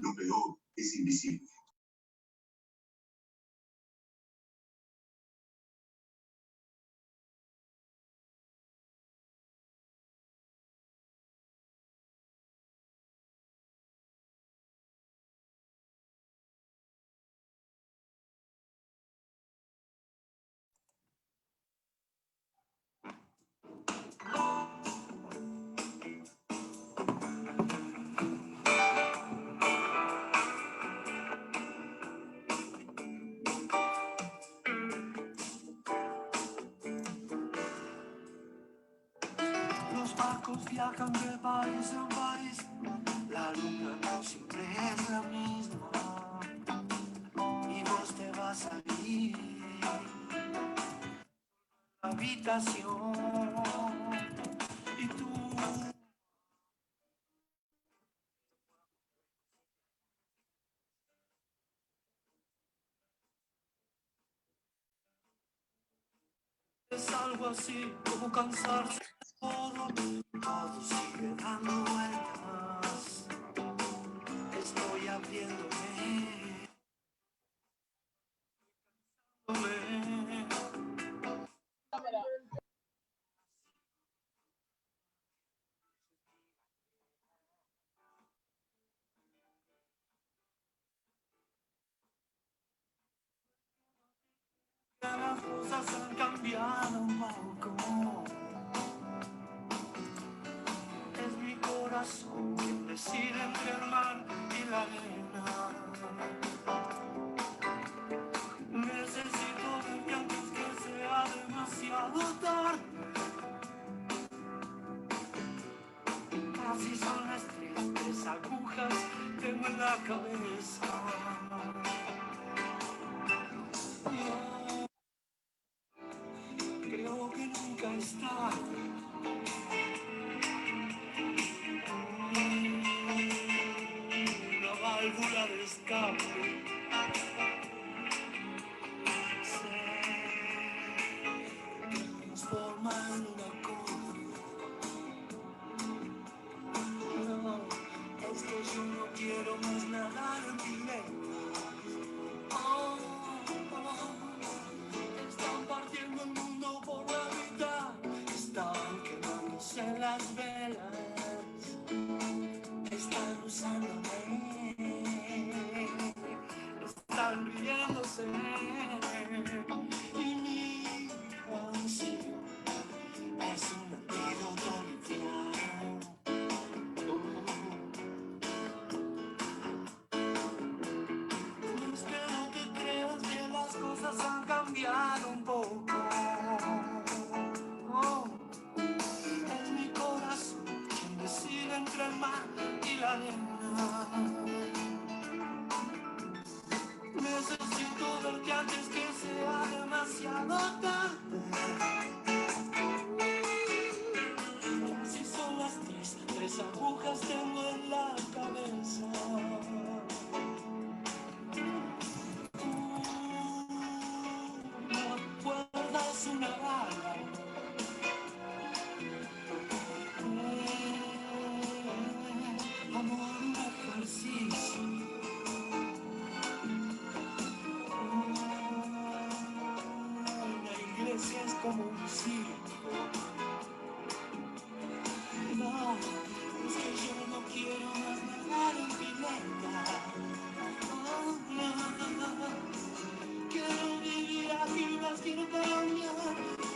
Lo peor es invisible. Los barcos viajan de país en país, la luna no siempre es la misma, y vos te vas a ir a la habitación, y tú es algo así como cansarse de todo sigue dando vueltas, estoy abriéndome. Las cosas han cambiado un poco. Es mi corazón quien decide entre el mar y la arena. Necesito verte antes que sea demasiado tarde. Así son las tres agujas que tengo en la cabeza. Creo que nunca es tarde. Una válvula de escape. Transforma en una cosa. No, es que yo no quiero más nadar en dilema. Oh, están partiendo el mundo por la mitad. Están quemándose las velas. Están usándome. Están riéndose. Y mi canción es un antídoto liviano. Espero que creas que las cosas han cambiado un poco. Oh, es mi corazón quien decide entre el mar y la arena. Necesito verte antes que sea demasiado tarde. Si son las tres agujas tengo en la cabeza. No acuerdas una bala. Amor, un ejercicio. La iglesia es como un circo. No, es que yo no quiero más nadar en pileta. Oh, no. Quiero vivir aquí, las quiero cambiar.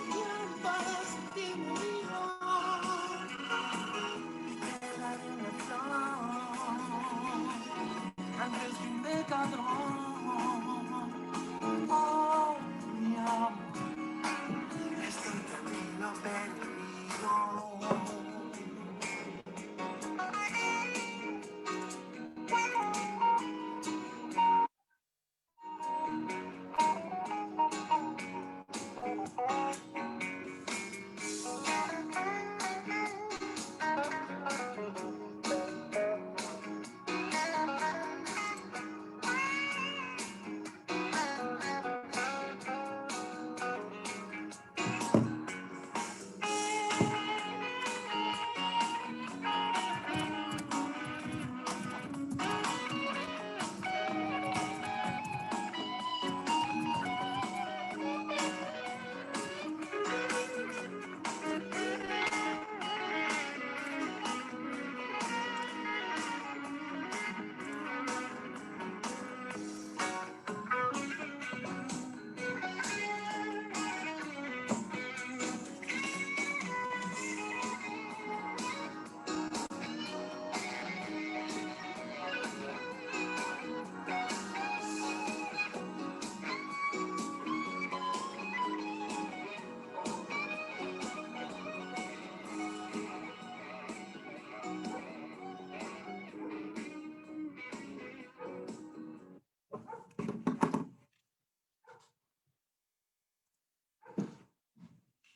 Y en paz y morir. Te daré una flor antes que un decadrón. Oh, mi amor, estoy tranquilo, perdido.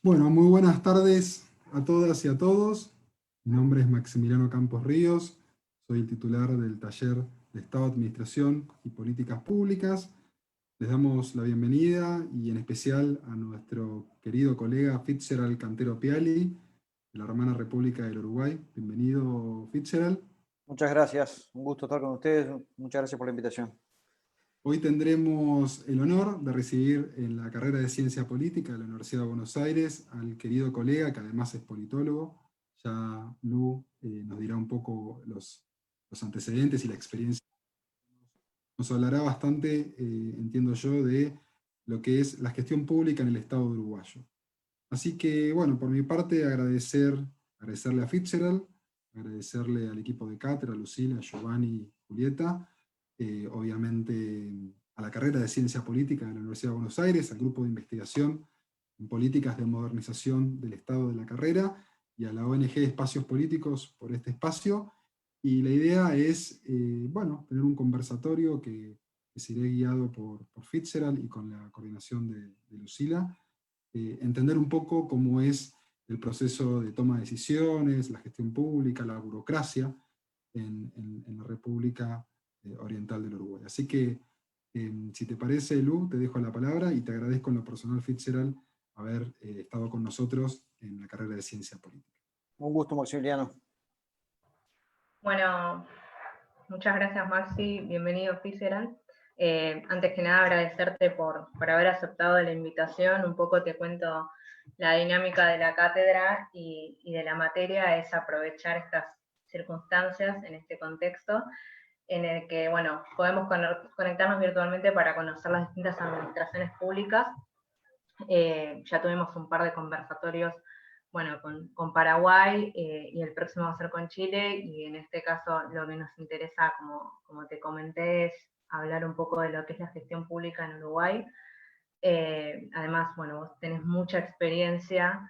Bueno, muy buenas tardes a todas y a todos. Mi nombre es Maximiliano Campos Ríos, soy el titular del taller de Estado, Administración y Políticas Públicas. Les damos la bienvenida y en especial a nuestro querido colega Fitzgerald Cantero Piali, de la hermana República del Uruguay. Bienvenido, Fitzgerald. Muchas gracias, un gusto estar con ustedes, muchas gracias por la invitación. Hoy tendremos el honor de recibir en la carrera de Ciencia Política de la Universidad de Buenos Aires al querido colega, que además es politólogo. Ya Lu nos dirá un poco los antecedentes y la experiencia. Nos hablará bastante, entiendo yo, de lo que es la gestión pública en el Estado uruguayo. Así que, bueno, por mi parte, agradecerle a Fitzgerald, agradecerle al equipo de cátedra, a Lucila, a Giovanni y Julieta, obviamente a la carrera de Ciencia Política de la Universidad de Buenos Aires, al grupo de investigación en políticas de modernización del Estado de la carrera, y a la ONG Espacios Políticos por este espacio. Y la idea es, bueno, tener un conversatorio que será guiado por Fitzgerald y con la coordinación de Lucila, entender un poco cómo es el proceso de toma de decisiones, la gestión pública, la burocracia en la República Oriental del Uruguay. Así que, si te parece, Lu, te dejo la palabra y te agradezco en lo personal, Fitzgerald, haber estado con nosotros en la carrera de Ciencia Política. Un gusto, Maximiliano. Bueno, muchas gracias, Maxi. Bienvenido, Fitzgerald. Antes que nada, agradecerte por haber aceptado la invitación. Un poco te cuento la dinámica de la cátedra y de la materia, es aprovechar estas circunstancias en este contexto en el que, bueno, podemos conectarnos virtualmente para conocer las distintas administraciones públicas. Ya tuvimos un par de conversatorios, bueno, con Paraguay, y el próximo va a ser con Chile, y en este caso lo que nos interesa, como te comenté, es hablar un poco de lo que es la gestión pública en Uruguay. Además, bueno, vos tenés mucha experiencia,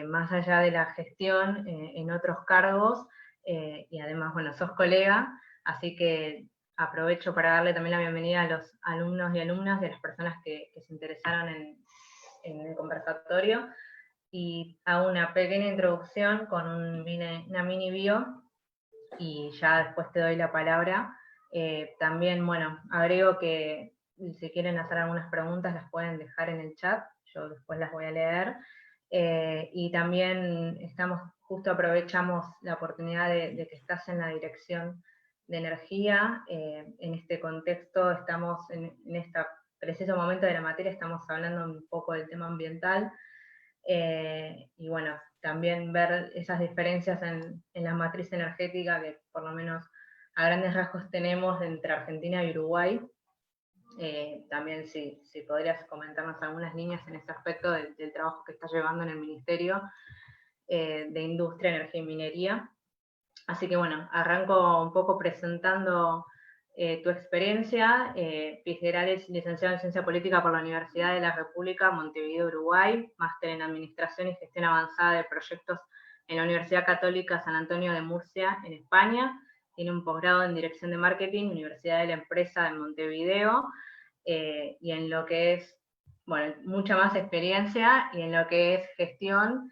más allá de la gestión, en otros cargos, y además, bueno, sos colega, así que aprovecho para darle también la bienvenida a los alumnos y alumnas de las personas que se interesaron en el conversatorio, y hago una pequeña introducción con una mini bio, y ya después te doy la palabra. También, bueno, agrego que si quieren hacer algunas preguntas las pueden dejar en el chat, yo después las voy a leer. Y también justo aprovechamos la oportunidad de que estás en la dirección de energía. En este contexto estamos en este preciso momento de la materia, estamos hablando un poco del tema ambiental. Y bueno, también ver esas diferencias en la matriz energética que por lo menos a grandes rasgos tenemos entre Argentina y Uruguay. También si podrías comentarnos algunas líneas en ese aspecto del trabajo que estás llevando en el Ministerio de Industria, Energía y Minería. Así que bueno, arranco un poco presentando tu experiencia. Fitzgerald es licenciado en Ciencia Política por la Universidad de la República, Montevideo, Uruguay, máster en Administración y Gestión Avanzada de Proyectos en la Universidad Católica San Antonio de Murcia, en España. Tiene un posgrado en Dirección de Marketing, Universidad de la Empresa de Montevideo, y en lo que es, bueno, mucha más experiencia, y en lo que es gestión,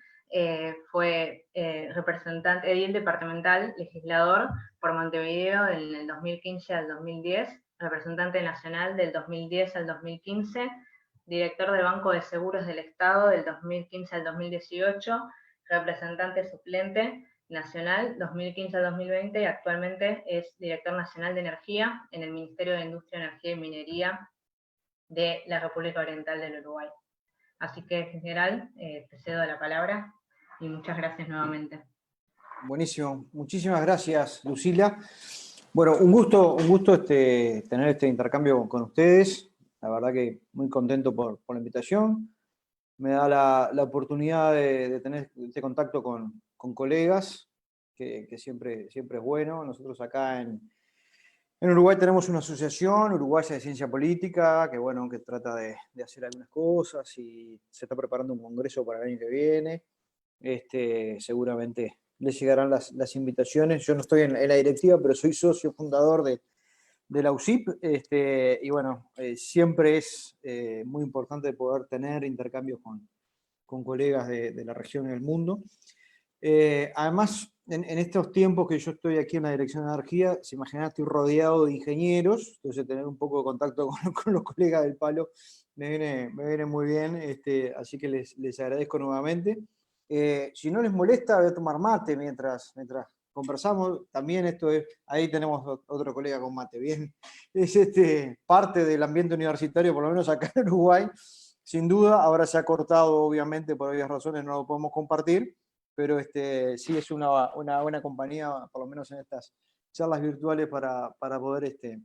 fue representante, edil departamental, legislador por Montevideo en el 2015 al 2010, representante nacional del 2010 al 2015, director del Banco de Seguros del Estado del 2015 al 2018, representante suplente nacional 2015 al 2020, y actualmente es director nacional de energía en el Ministerio de Industria, Energía y Minería de la República Oriental del Uruguay. Así que, en general, te cedo la palabra y muchas gracias nuevamente. Buenísimo, muchísimas gracias, Lucila. Bueno, un gusto tener este intercambio con ustedes. La verdad que muy contento por la invitación. Me da la oportunidad de tener este contacto con colegas, que siempre es bueno. Nosotros acá en Uruguay tenemos una asociación uruguaya de ciencia política que, bueno, que trata de hacer algunas cosas, y se está preparando un congreso para el año que viene. Seguramente les llegarán las invitaciones. Yo no estoy en la directiva, pero soy socio fundador de la UCIP, y bueno, siempre es muy importante poder tener intercambios con con colegas de la región y del mundo. Además, en estos tiempos que yo estoy aquí en la Dirección de Energía, se imaginan, estoy rodeado de ingenieros, entonces tener un poco de contacto con los colegas del palo me viene muy bien, así que les agradezco nuevamente. Si no les molesta, voy a tomar mate mientras conversamos. También ahí tenemos otro colega con mate, bien. Es parte del ambiente universitario, por lo menos acá en Uruguay, sin duda. Ahora se ha cortado, obviamente, por obvias razones, no lo podemos compartir, pero sí es una buena compañía, por lo menos en estas charlas virtuales, para poder ir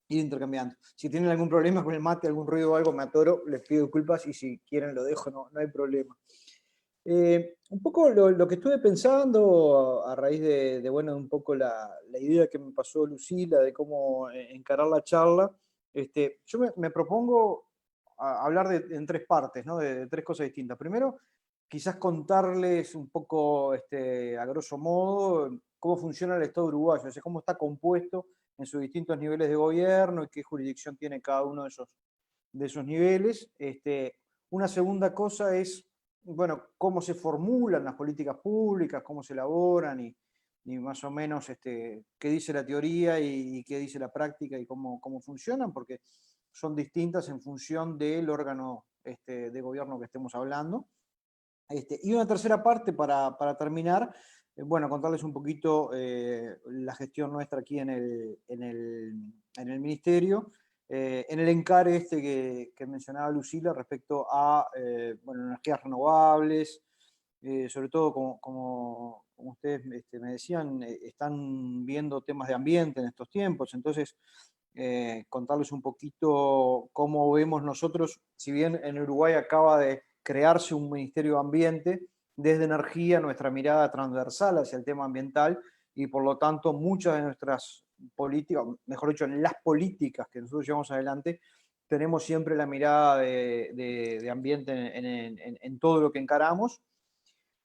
intercambiando. Si tienen algún problema con el mate, algún ruido o algo, me atoro, les pido disculpas, y si quieren lo dejo, no hay problema. Un poco lo que estuve pensando a raíz de bueno, un poco la idea que me pasó Lucila de cómo encarar la charla, yo me propongo hablar en tres partes, ¿no? De tres cosas distintas. Primero, quizás contarles un poco, a grosso modo, cómo funciona el Estado uruguayo, o sea, cómo está compuesto en sus distintos niveles de gobierno y qué jurisdicción tiene cada uno de esos niveles. Una segunda cosa es, bueno, cómo se formulan las políticas públicas, cómo se elaboran y más o menos qué dice la teoría y qué dice la práctica y cómo funcionan, porque son distintas en función del órgano de gobierno que estemos hablando. Y una tercera parte para terminar, bueno, contarles un poquito la gestión nuestra aquí en el Ministerio, en el encare que mencionaba Lucila respecto a bueno, energías renovables, sobre todo como ustedes me decían, están viendo temas de ambiente en estos tiempos, entonces contarles un poquito cómo vemos nosotros, si bien en Uruguay acaba de crearse un Ministerio de Ambiente, desde energía nuestra mirada transversal hacia el tema ambiental y por lo tanto muchas de nuestras políticas, mejor dicho, en las políticas que nosotros llevamos adelante, tenemos siempre la mirada de ambiente en todo lo que encaramos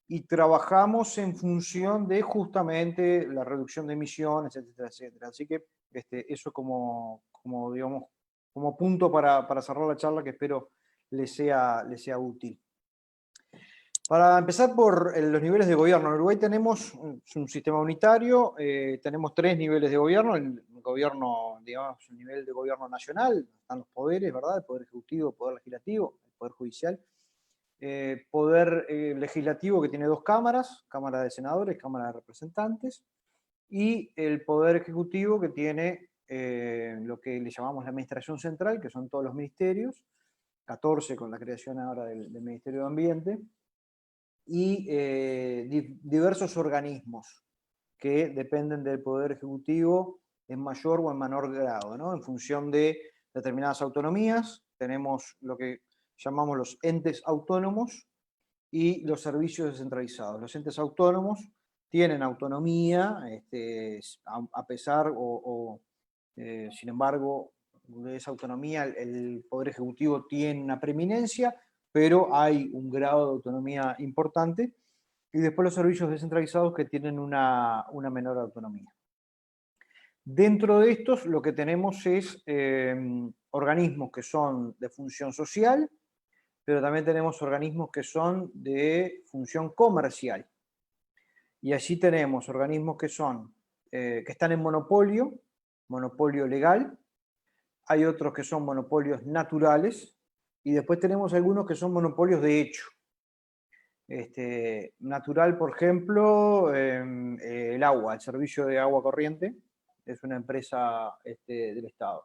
y trabajamos en función de justamente la reducción de emisiones, etcétera, etcétera. Así que eso digamos, como punto para cerrar la charla que espero les sea útil. Para empezar por los niveles de gobierno, en Uruguay tenemos un sistema unitario, tenemos tres niveles de gobierno, el gobierno, digamos, el nivel de gobierno nacional, están los poderes, ¿verdad? El poder ejecutivo, el poder legislativo, el poder judicial. Poder legislativo que tiene dos cámaras, Cámara de Senadores, Cámara de Representantes, y el poder ejecutivo que tiene lo que le llamamos la administración central, que son todos los ministerios, 14 con la creación ahora del Ministerio de Ambiente, y diversos organismos que dependen del Poder Ejecutivo en mayor o en menor grado, ¿no? En función de determinadas autonomías. Tenemos lo que llamamos los entes autónomos y los servicios descentralizados. Los entes autónomos tienen autonomía, a pesar sin embargo, de esa autonomía el Poder Ejecutivo tiene una preeminencia, pero hay un grado de autonomía importante, y después los servicios descentralizados que tienen una menor autonomía. Dentro de estos lo que tenemos es organismos que son de función social, pero también tenemos organismos que son de función comercial. Y allí tenemos organismos que están en monopolio legal, hay otros que son monopolios naturales, y después tenemos algunos que son monopolios de hecho. Natural, por ejemplo, el agua, el servicio de agua corriente, es una empresa del Estado.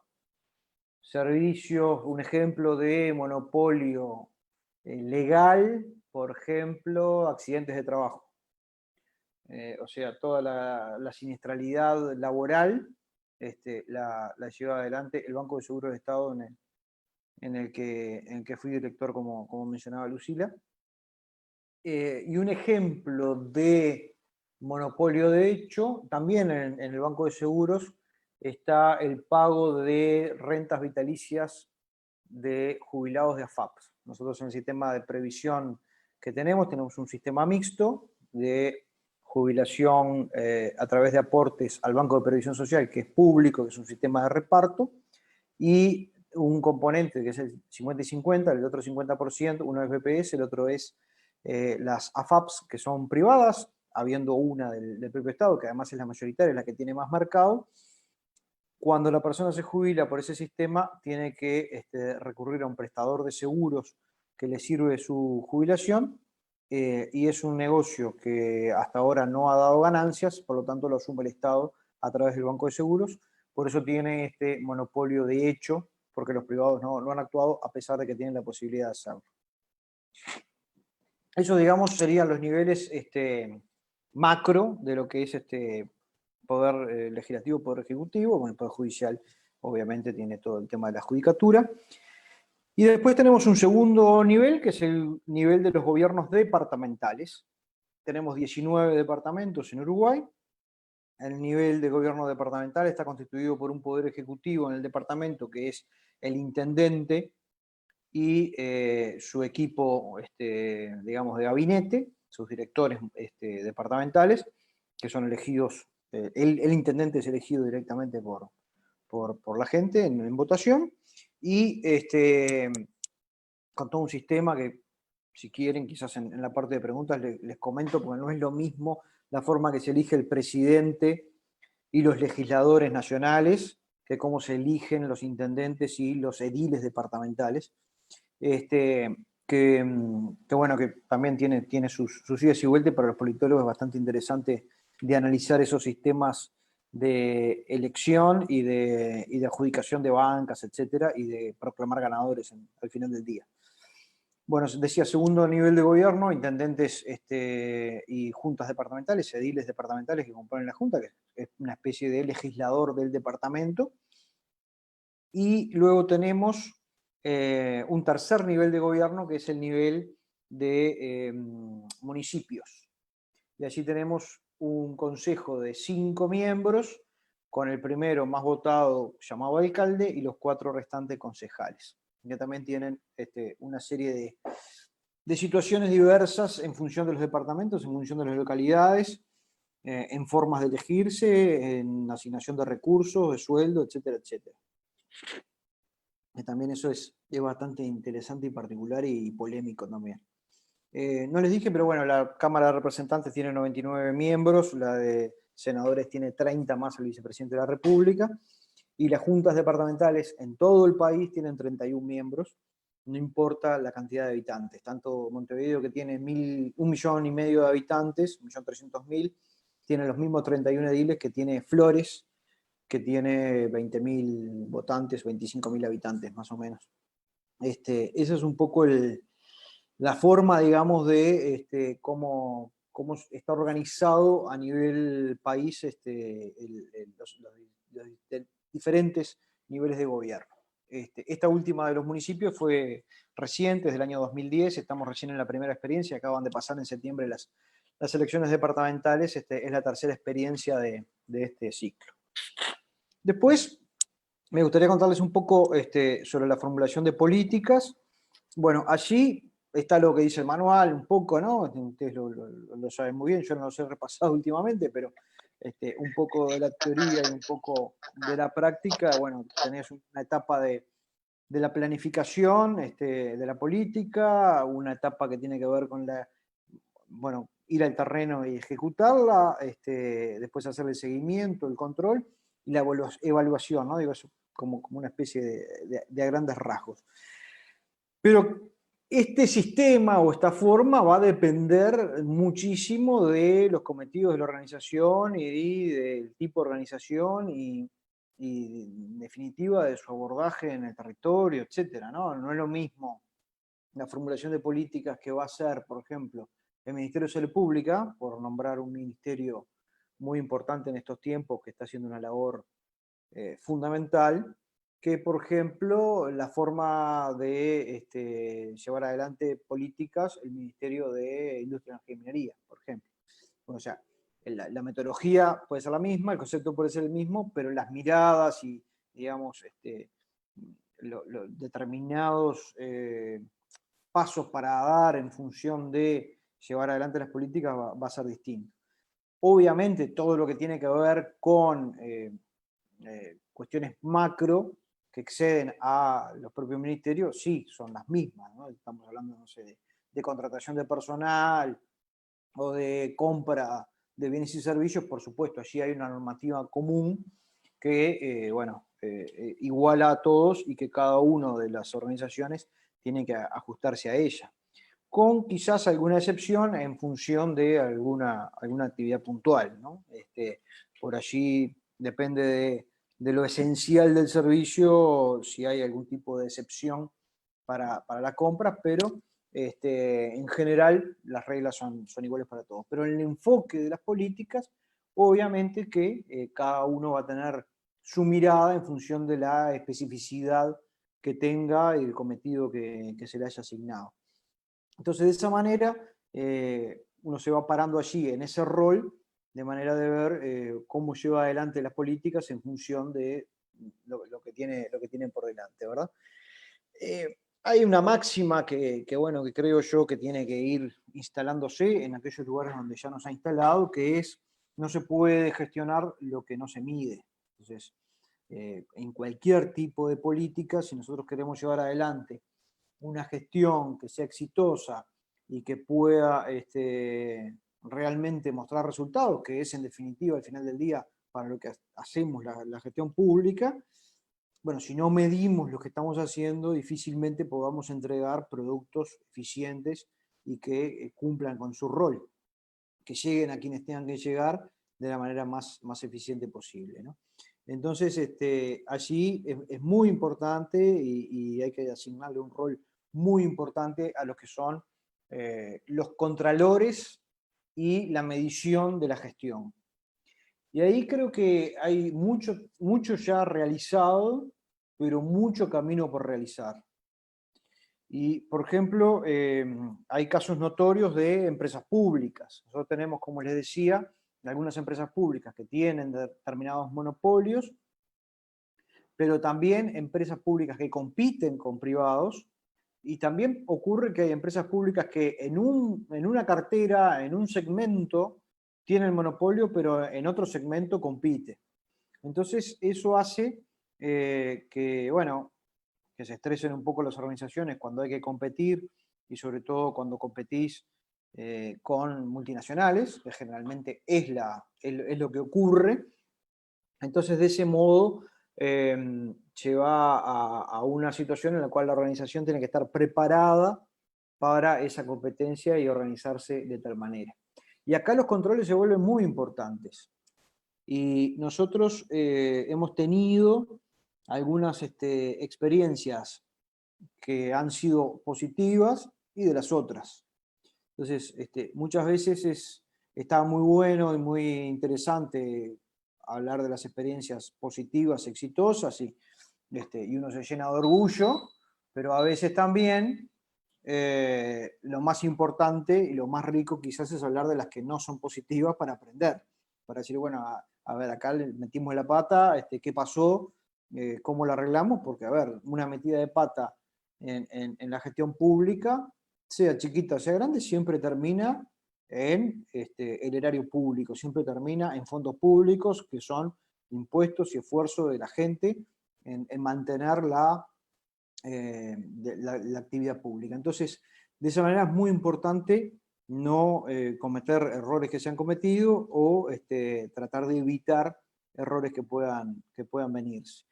Servicios, un ejemplo de monopolio legal, por ejemplo, accidentes de trabajo. O sea, toda la siniestralidad laboral la lleva adelante el Banco de Seguros de Estado en el que fui director, como mencionaba Lucila. Y un ejemplo de monopolio de hecho, también en el Banco de Seguros, está el pago de rentas vitalicias de jubilados de AFAPs. Nosotros en el sistema de previsión que tenemos un sistema mixto de jubilación a través de aportes al Banco de Previsión Social, que es público, que es un sistema de reparto, y un componente que es el 50 y 50, el otro 50%, uno es BPS, el otro es las AFAPs, que son privadas, habiendo una del propio Estado, que además es la mayoritaria, es la que tiene más mercado. Cuando la persona se jubila por ese sistema, tiene que recurrir a un prestador de seguros que le sirve su jubilación, y es un negocio que hasta ahora no ha dado ganancias, por lo tanto lo asume el Estado a través del Banco de Seguros. Por eso tiene este monopolio de hecho, porque los privados no han actuado a pesar de que tienen la posibilidad de hacerlo. Eso, digamos, serían los niveles macro de lo que es poder legislativo, poder ejecutivo. Bueno, el poder judicial obviamente tiene todo el tema de la judicatura. Y después tenemos un segundo nivel, que es el nivel de los gobiernos departamentales. Tenemos 19 departamentos en Uruguay. El nivel de gobierno departamental está constituido por un poder ejecutivo en el departamento, que es el intendente, y su equipo, digamos, de gabinete, sus directores departamentales, que son elegidos, el intendente es elegido directamente por la gente en votación, y con todo un sistema que, si quieren, quizás en la parte de preguntas les comento, porque no es lo mismo la forma que se elige el presidente y los legisladores nacionales, que cómo se eligen los intendentes y los ediles departamentales. Que bueno, que también tiene sus idas y vueltas. Para los politólogos es bastante interesante de analizar esos sistemas de elección y de adjudicación de bancas, etcétera, y de proclamar ganadores al final del día. Bueno, decía, segundo nivel de gobierno, intendentes y juntas departamentales, ediles departamentales que componen la junta, que es una especie de legislador del departamento. Y luego tenemos un tercer nivel de gobierno, que es el nivel de municipios. Y allí tenemos un consejo de 5 miembros, con el primero más votado llamado alcalde y los 4 restantes concejales. Que también tienen una serie de situaciones diversas en función de los departamentos, en función de las localidades, en formas de elegirse, en asignación de recursos, de sueldo, etcétera, etcétera. También eso es bastante interesante y particular y polémico también. No les dije, pero bueno, la Cámara de Representantes tiene 99 miembros, la de senadores tiene 30 más el vicepresidente de la República, y las juntas departamentales en todo el país tienen 31 miembros, no importa la cantidad de habitantes. Tanto Montevideo, que tiene 1,5 millones de habitantes, 1.300.000, tiene los mismos 31 ediles que tiene Flores, que tiene 20.000 votantes, 25.000 habitantes más o menos. Esa es un poco la forma, digamos, de cómo está organizado a nivel país los diferentes niveles de gobierno. Esta última de los municipios fue reciente, desde el año 2010, estamos recién en la primera experiencia, acaban de pasar en septiembre las elecciones departamentales, es la tercera experiencia de este ciclo. Después, me gustaría contarles un poco sobre la formulación de políticas. Bueno, allí está lo que dice el manual, un poco, ¿no? Ustedes lo saben muy bien, yo no los he repasado últimamente, pero un poco de la teoría y un poco de la práctica. Bueno, tenés una etapa de la planificación de la política, una etapa que tiene que ver con ir al terreno y ejecutarla, después hacer el seguimiento, el control y la evaluación, ¿no? Digo, eso como una especie de grandes rasgos. Pero este sistema o esta forma va a depender muchísimo de los cometidos de la organización y del tipo de organización y en definitiva de su abordaje en el territorio, etcétera, ¿no? No es lo mismo la formulación de políticas que va a hacer, por ejemplo, el Ministerio de Salud Pública, por nombrar un ministerio muy importante en estos tiempos que está haciendo una labor fundamental, que, por ejemplo, la forma de llevar adelante políticas el Ministerio de Industria, Energía y Minería, por ejemplo. O sea, la metodología puede ser la misma, el concepto puede ser el mismo, pero las miradas y, digamos, los determinados pasos para dar en función de llevar adelante las políticas va a ser distinto. Obviamente, todo lo que tiene que ver con cuestiones macro que exceden a los propios ministerios, sí, son las mismas, ¿no? Estamos hablando, no sé, de contratación de personal o de compra de bienes y servicios, por supuesto, allí hay una normativa común que, iguala a todos y que cada una de las organizaciones tiene que ajustarse a ella, con quizás alguna excepción en función de alguna actividad puntual, ¿no? Por allí depende de lo esencial del servicio, si hay algún tipo de excepción para la compra, pero en general las reglas son iguales para todos. Pero en el enfoque de las políticas, obviamente que cada uno va a tener su mirada en función de la especificidad que tenga y el cometido que se le haya asignado. Entonces, de esa manera, uno se va parando allí en ese rol, de manera de ver cómo lleva adelante las políticas en función de lo que tienen por delante, ¿verdad? Hay una máxima que creo yo que tiene que ir instalándose en aquellos lugares donde ya nos ha instalado, que es: no se puede gestionar lo que no se mide. Entonces, en cualquier tipo de política, si nosotros queremos llevar adelante una gestión que sea exitosa y que pueda realmente mostrar resultados, que es en definitiva al final del día para lo que hacemos la gestión pública, bueno, si no medimos lo que estamos haciendo, difícilmente podamos entregar productos eficientes y que cumplan con su rol, que lleguen a quienes tengan que llegar de la manera más eficiente posible, ¿no? Entonces, allí es muy importante y hay que asignarle un rol muy importante a los que son los contralores y la medición de la gestión. Y ahí creo que hay mucho ya realizado, pero mucho camino por realizar. Y, por ejemplo, hay casos notorios de empresas públicas. Nosotros tenemos, como les decía, algunas empresas públicas que tienen determinados monopolios, pero también empresas públicas que compiten con privados, y también ocurre que hay empresas públicas que en una cartera, en un segmento, tienen monopolio, pero en otro segmento compite. Entonces, eso hace que se estresen un poco las organizaciones cuando hay que competir, y sobre todo cuando competís con multinacionales, que generalmente es lo que ocurre. Entonces, de ese modo, lleva a una situación en la cual la organización tiene que estar preparada para esa competencia y organizarse de tal manera. Y acá los controles se vuelven muy importantes. Y nosotros hemos tenido algunas experiencias que han sido positivas y de las otras. Entonces, muchas veces está muy bueno y muy interesante hablar de las experiencias positivas, exitosas, y uno se llena de orgullo, pero a veces también lo más importante y lo más rico quizás es hablar de las que no son positivas para aprender, para decir, bueno, a ver, acá le metimos la pata, ¿qué pasó? ¿Cómo la arreglamos? Porque, a ver, una metida de pata en la gestión pública, sea chiquita o sea grande, siempre termina en el erario público, siempre termina en fondos públicos, que son impuestos y esfuerzo de la gente en mantener la actividad pública. Entonces, de esa manera es muy importante no cometer errores que se han cometido o tratar de evitar errores que puedan venirse.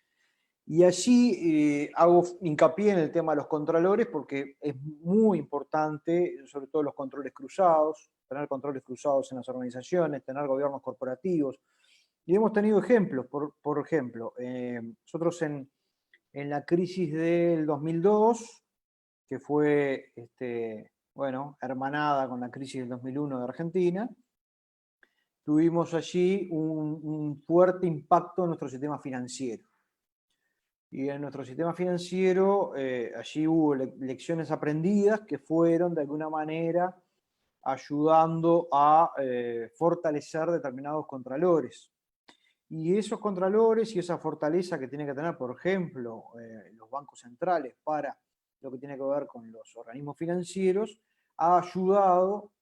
Y allí hago hincapié en el tema de los contralores, porque es muy importante, sobre todo los controles cruzados, tener controles cruzados en las organizaciones, tener gobiernos corporativos. Y hemos tenido ejemplos, por ejemplo, nosotros en la crisis del 2002, que fue hermanada con la crisis del 2001 de Argentina, tuvimos allí un fuerte impacto en nuestro sistema financiero. Y en nuestro sistema financiero, allí hubo lecciones aprendidas que fueron de alguna manera ayudando a fortalecer determinados contralores. Y esos contralores y esa fortaleza que tienen que tener, por ejemplo, los bancos centrales para lo que tiene que ver con los organismos financieros, ha ayudado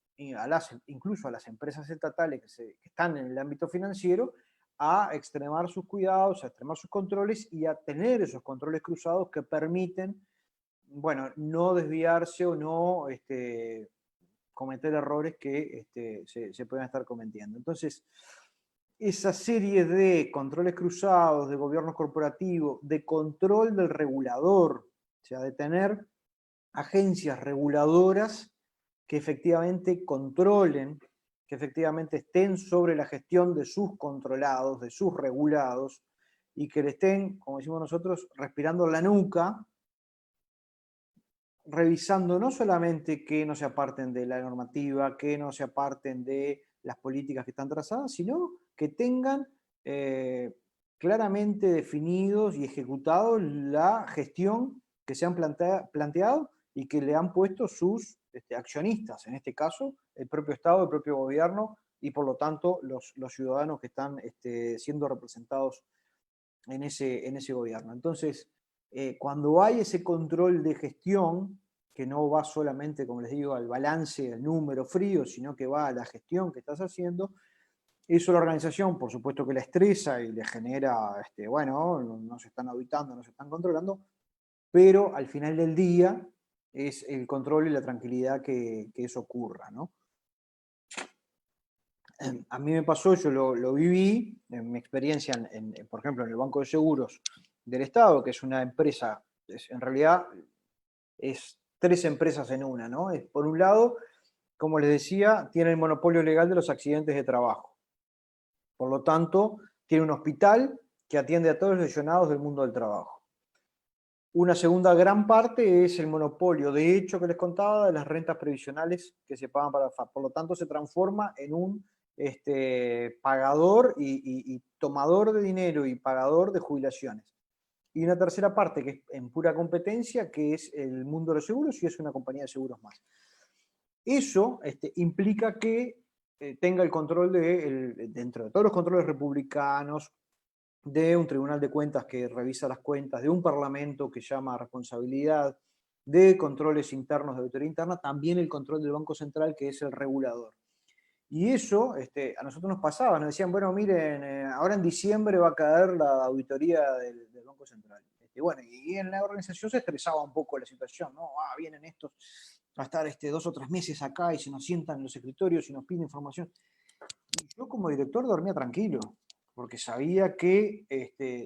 incluso a las empresas estatales que están en el ámbito financiero a extremar sus cuidados, a extremar sus controles y a tener esos controles cruzados que permiten bueno, no desviarse o no cometer errores que se puedan estar cometiendo. Entonces, esa serie de controles cruzados, de gobiernos corporativos, de control del regulador, o sea, de tener agencias reguladoras que efectivamente controlen, que efectivamente estén sobre la gestión de sus controlados, de sus regulados, y que le estén, como decimos nosotros, respirando la nuca, revisando no solamente que no se aparten de la normativa, que no se aparten de las políticas que están trazadas, sino que tengan claramente definidos y ejecutados la gestión que se han planteado y que le han puesto sus accionistas, en este caso el propio Estado, el propio gobierno y por lo tanto los ciudadanos que están siendo representados en ese gobierno. Entonces, cuando hay ese control de gestión, que no va solamente, como les digo, al balance, al número frío, sino que va a la gestión que estás haciendo, eso la organización, por supuesto que la estresa y le genera, bueno, no se están auditando, no se están controlando, pero al final del día es el control y la tranquilidad que eso ocurra, ¿no? A mí me pasó, yo lo viví en mi experiencia, por ejemplo, en el Banco de Seguros del Estado, que es una empresa, en realidad es 3 empresas en una, ¿no? Por un lado, como les decía, tiene el monopolio legal de los accidentes de trabajo. Por lo tanto, tiene un hospital que atiende a todos los lesionados del mundo del trabajo. Una segunda gran parte es el monopolio, de hecho, que les contaba, de las rentas previsionales que se pagan para FAP. Por lo tanto, se transforma en un pagador y tomador de dinero y pagador de jubilaciones. Y una tercera parte que es en pura competencia, que es el mundo de los seguros y es una compañía de seguros más. Eso implica que tenga el control dentro de todos los controles republicanos, de un tribunal de cuentas que revisa las cuentas, de un parlamento que llama a responsabilidad, de controles internos de auditoría interna, también el control del Banco Central, que es el regulador. Y eso a nosotros nos pasaba, nos decían, bueno, miren, ahora en diciembre va a caer la auditoría del Banco Central. Bueno, y en la organización se estresaba un poco la situación, ¿no? Vienen estos a estar 2 o 3 meses acá y se nos sientan en los escritorios y nos piden información. Y yo como director dormía tranquilo, porque sabía que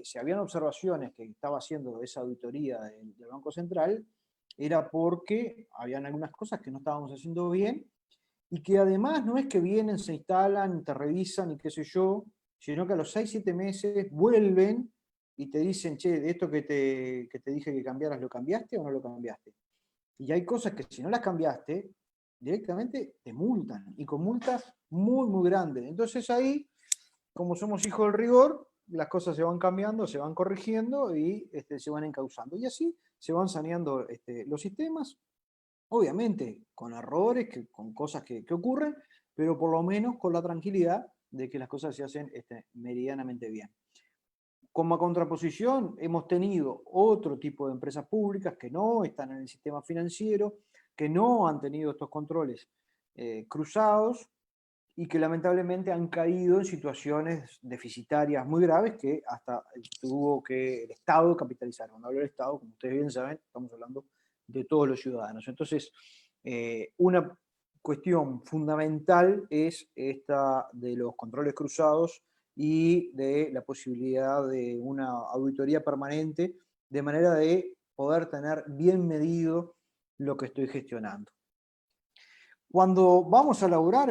si habían observaciones que estaba haciendo esa auditoría del Banco Central, era porque habían algunas cosas que no estábamos haciendo bien, y que además no es que vienen, se instalan, te revisan y qué sé yo, sino que a los 6, 7 meses vuelven y te dicen, che, de esto que te dije que cambiaras, ¿lo cambiaste o no lo cambiaste? Y hay cosas que si no las cambiaste, directamente te multan, y con multas muy, muy grandes. Entonces ahí, como somos hijos del rigor, las cosas se van cambiando, se van corrigiendo y se van encauzando. Y así se van saneando los sistemas, obviamente con errores, con cosas que ocurren, pero por lo menos con la tranquilidad de que las cosas se hacen medianamente bien. Como contraposición, hemos tenido otro tipo de empresas públicas que no están en el sistema financiero, que no han tenido estos controles cruzados y que lamentablemente han caído en situaciones deficitarias muy graves que hasta tuvo que el Estado capitalizar. Cuando hablo del Estado, como ustedes bien saben, estamos hablando de todos los ciudadanos. Entonces, una cuestión fundamental es esta de los controles cruzados y de la posibilidad de una auditoría permanente, de manera de poder tener bien medido lo que estoy gestionando. Cuando vamos a elaborar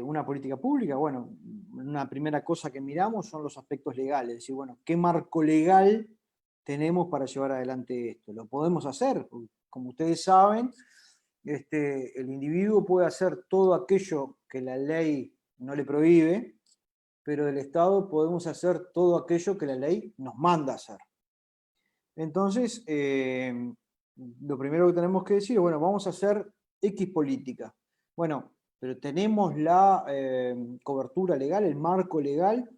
una política pública, bueno, una primera cosa que miramos son los aspectos legales, es decir, bueno, ¿qué marco legal tenemos para llevar adelante esto? ¿Lo podemos hacer? Como ustedes saben, el individuo puede hacer todo aquello que la ley no le prohíbe, pero del Estado podemos hacer todo aquello que la ley nos manda hacer. Entonces, lo primero que tenemos que decir, bueno, vamos a hacer X política. Bueno, pero tenemos la cobertura legal, el marco legal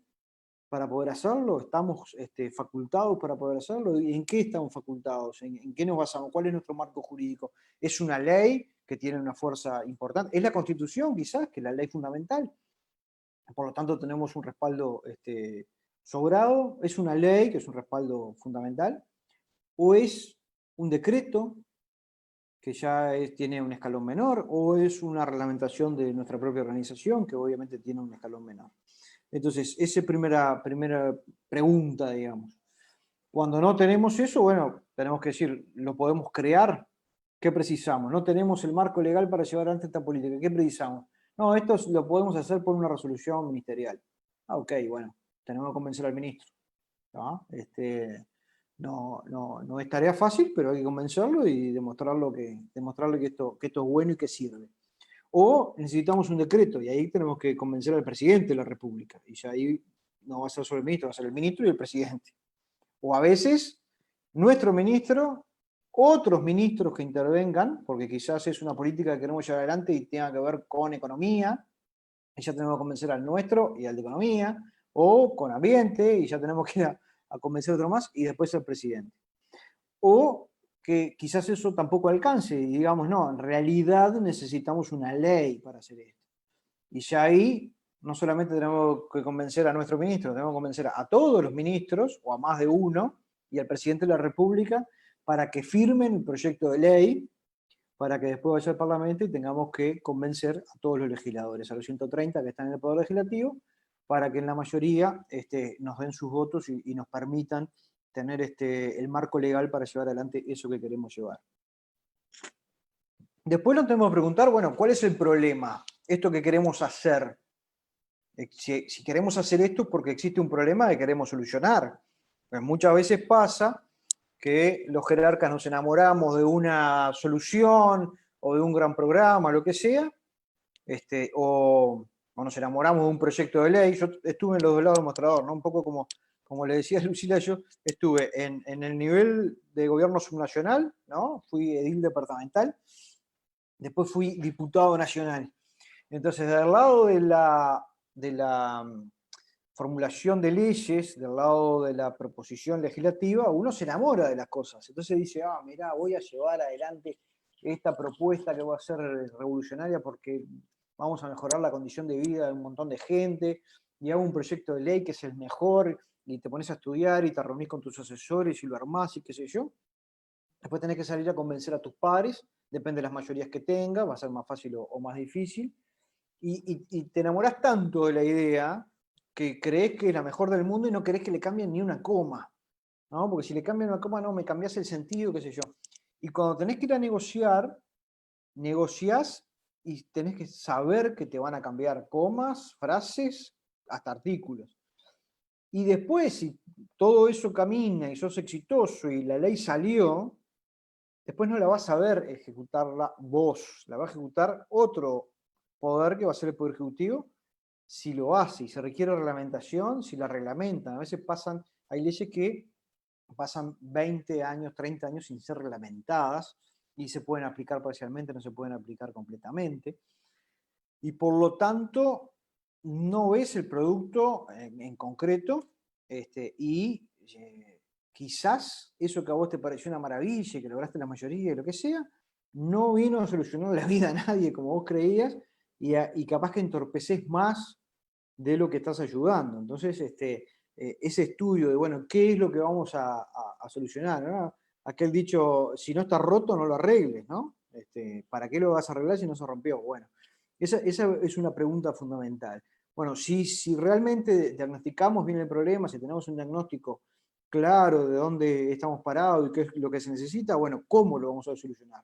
para poder hacerlo, estamos facultados para poder hacerlo. ¿Y en qué estamos facultados? ¿En qué nos basamos? ¿Cuál es nuestro marco jurídico? ¿Es una ley que tiene una fuerza importante? ¿Es la Constitución quizás, que es la ley fundamental? Por lo tanto tenemos un respaldo sobrado. ¿Es una ley que es un respaldo fundamental? ¿O es un decreto que ya tiene un escalón menor, o es una reglamentación de nuestra propia organización, que obviamente tiene un escalón menor. Entonces, esa es primera pregunta, digamos. Cuando no tenemos eso, bueno, tenemos que decir, ¿lo podemos crear? ¿Qué precisamos? No tenemos el marco legal para llevar adelante esta política. ¿Qué precisamos? No, esto lo podemos hacer por una resolución ministerial. Ah, ok, bueno, tenemos que convencer al ministro. ¿No? No es tarea fácil, pero hay que convencerlo y demostrarle que esto es bueno y que sirve. O necesitamos un decreto, y ahí tenemos que convencer al presidente de la República. Y ya ahí no va a ser solo el ministro, va a ser el ministro y el presidente. O a veces, nuestro ministro, otros ministros que intervengan, porque quizás es una política que queremos llevar adelante y tenga que ver con economía, y ya tenemos que convencer al nuestro y al de economía, o con ambiente, y ya tenemos que ir a convencer a otro más, y después al presidente. O que quizás eso tampoco alcance, y digamos, no, en realidad necesitamos una ley para hacer esto. Y ya ahí no solamente tenemos que convencer a nuestro ministro, tenemos que convencer a todos los ministros, o a más de uno, y al presidente de la República, para que firmen el proyecto de ley, para que después vaya al Parlamento y tengamos que convencer a todos los legisladores, a los 130 que están en el Poder Legislativo, para que en la mayoría nos den sus votos y nos permitan tener el marco legal para llevar adelante eso que queremos llevar. Después nos tenemos que preguntar, bueno, ¿cuál es el problema? Esto que queremos hacer. Si queremos hacer esto es porque existe un problema que queremos solucionar. Pues muchas veces pasa que los jerarcas nos enamoramos de una solución o de un gran programa, lo que sea, o nos enamoramos de un proyecto de ley. Yo estuve en los dos lados del mostrador, ¿no? Un poco como le decía Lucila, yo estuve en el nivel de gobierno subnacional, ¿no? Fui edil departamental, después fui diputado nacional. Entonces, del lado de la formulación de leyes, del lado de la proposición legislativa, uno se enamora de las cosas. Entonces dice, mirá, voy a llevar adelante esta propuesta que va a ser revolucionaria porque vamos a mejorar la condición de vida de un montón de gente, y hago un proyecto de ley que es el mejor, y te pones a estudiar y te reunís con tus asesores y lo armás y qué sé yo. Después tenés que salir a convencer a tus pares, depende de las mayorías que tengas, va a ser más fácil o más difícil. Y te enamorás tanto de la idea que crees que es la mejor del mundo y no querés que le cambien ni una coma, ¿no? Porque si le cambian una coma, no, me cambiás el sentido, qué sé yo. Y cuando tenés que ir a negociar, negociás y tenés que saber que te van a cambiar comas, frases, hasta artículos. Y después, si todo eso camina y sos exitoso y la ley salió, después no la vas a ver ejecutarla vos, la va a ejecutar otro poder que va a ser el Poder Ejecutivo, si lo hace y se requiere reglamentación, si la reglamentan. A veces hay leyes que pasan 20 años, 30 años sin ser reglamentadas y se pueden aplicar parcialmente, no se pueden aplicar completamente. Y por lo tanto, no ves el producto en concreto y quizás eso que a vos te pareció una maravilla y que lograste la mayoría y lo que sea, no vino a solucionar la vida a nadie como vos creías y capaz que entorpeces más de lo que estás ayudando. Entonces, ese estudio de, bueno, ¿qué es lo que vamos a solucionar? ¿No? Aquel dicho, si no está roto, no lo arregles, ¿no? ¿Para qué lo vas a arreglar si no se rompió? Bueno, esa es una pregunta fundamental. Bueno, si realmente diagnosticamos bien el problema, si tenemos un diagnóstico claro de dónde estamos parados y qué es lo que se necesita, bueno, ¿cómo lo vamos a solucionar?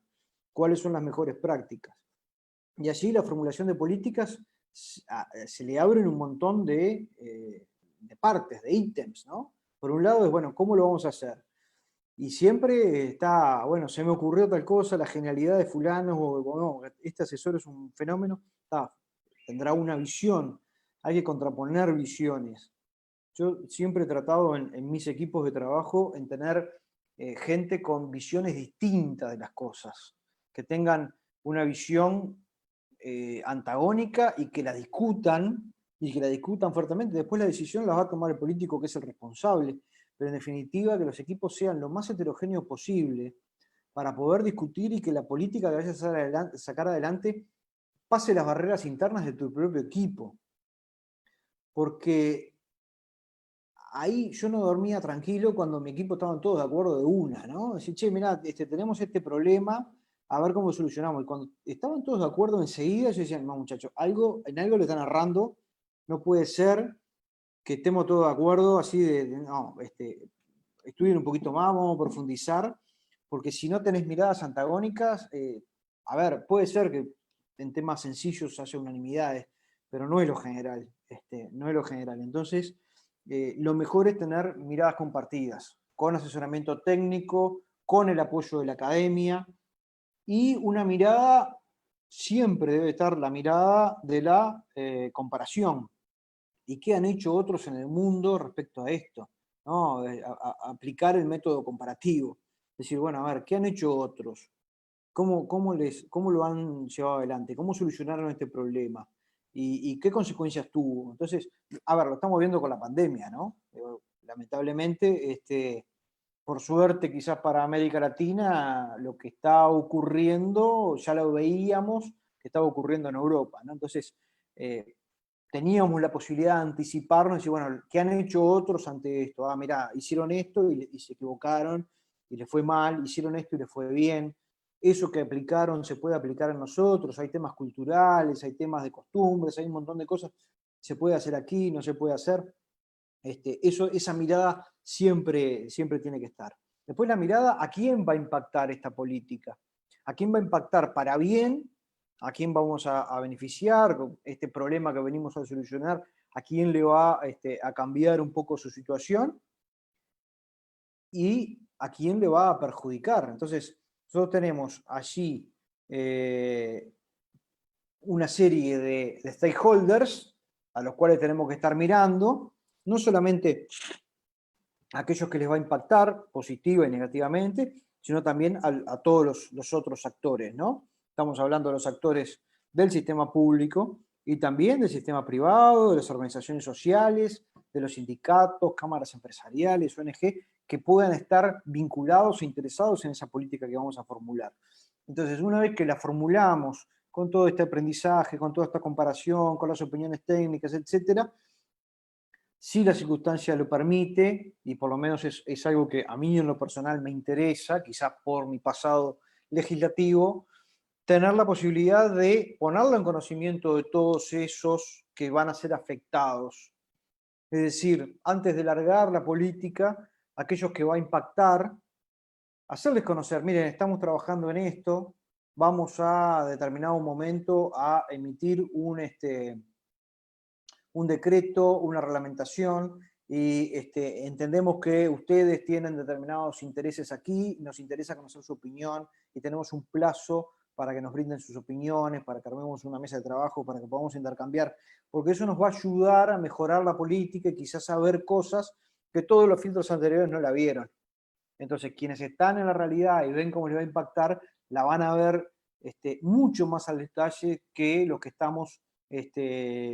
¿Cuáles son las mejores prácticas? Y allí la formulación de políticas se le abren un montón de partes, de ítems, ¿no? Por un lado es, bueno, ¿cómo lo vamos a hacer? Y siempre está, bueno, se me ocurrió tal cosa, la genialidad de fulano, o no, este asesor es un fenómeno, tendrá una visión, hay que contraponer visiones. Yo siempre he tratado en mis equipos de trabajo en tener gente con visiones distintas de las cosas, que tengan una visión antagónica y que la discutan fuertemente. Después la decisión la va a tomar el político, que es el responsable, pero en definitiva que los equipos sean lo más heterogéneos posible para poder discutir y que la política que vayas a sacar adelante pase las barreras internas de tu propio equipo. Porque ahí yo no dormía tranquilo cuando mi equipo estaban todos de acuerdo de una, ¿no? Decir, che, mirá, tenemos este problema, a ver cómo solucionamos. Y cuando estaban todos de acuerdo enseguida, yo decía, no muchachos, en algo le están errando, no puede ser que estemos todos de acuerdo así no, estudien un poquito más, vamos a profundizar, porque si no tenés miradas antagónicas, a ver, puede ser que en temas sencillos haya unanimidades, pero no es lo general, no es lo general. Entonces, lo mejor es tener miradas compartidas, con asesoramiento técnico, con el apoyo de la academia, y una mirada, siempre debe estar la mirada de la comparación. ¿Y qué han hecho otros en el mundo respecto a esto? ¿No? Aplicar el método comparativo. Decir, bueno, a ver, ¿qué han hecho otros? ¿Cómo lo han llevado adelante? ¿Cómo solucionaron este problema? ¿Y qué consecuencias tuvo? Entonces, a ver, lo estamos viendo con la pandemia, ¿no? Lamentablemente, por suerte quizás para América Latina, lo que está ocurriendo, ya lo veíamos, que estaba ocurriendo en Europa, ¿no? Entonces, teníamos la posibilidad de anticiparnos y decir, bueno, ¿qué han hecho otros ante esto? Ah, mirá, hicieron esto y se equivocaron y les fue mal, hicieron esto y les fue bien. Eso que aplicaron se puede aplicar en nosotros, hay temas culturales, hay temas de costumbres, hay un montón de cosas, se puede hacer aquí, no se puede hacer. Esa mirada siempre, siempre tiene que estar. Después la mirada, ¿a quién va a impactar esta política? ¿A quién va a impactar para bien? ¿A quién vamos a beneficiar? Este problema que venimos a solucionar, ¿a quién le va a cambiar un poco su situación? ¿Y a quién le va a perjudicar? Entonces, nosotros tenemos allí una serie de stakeholders a los cuales tenemos que estar mirando, no solamente aquellos que les va a impactar positiva y negativamente, sino también a todos los otros actores, ¿no? Estamos hablando de los actores del sistema público y también del sistema privado, de las organizaciones sociales, de los sindicatos, cámaras empresariales, ONG, que puedan estar vinculados e interesados en esa política que vamos a formular. Entonces, una vez que la formulamos con todo este aprendizaje, con toda esta comparación, con las opiniones técnicas, etcétera, si la circunstancia lo permite, y por lo menos es algo que a mí en lo personal me interesa, quizás por mi pasado legislativo, tener la posibilidad de ponerlo en conocimiento de todos esos que van a ser afectados. Es decir, antes de largar la política, aquellos que va a impactar, hacerles conocer, miren, estamos trabajando en esto, vamos a determinado momento a emitir un decreto, una reglamentación, y entendemos que ustedes tienen determinados intereses aquí, nos interesa conocer su opinión, y tenemos un plazo para que nos brinden sus opiniones, para que armemos una mesa de trabajo, para que podamos intercambiar, porque eso nos va a ayudar a mejorar la política y quizás a ver cosas que todos los filtros anteriores no la vieron. Entonces, quienes están en la realidad y ven cómo les va a impactar, la van a ver mucho más al detalle que los que estamos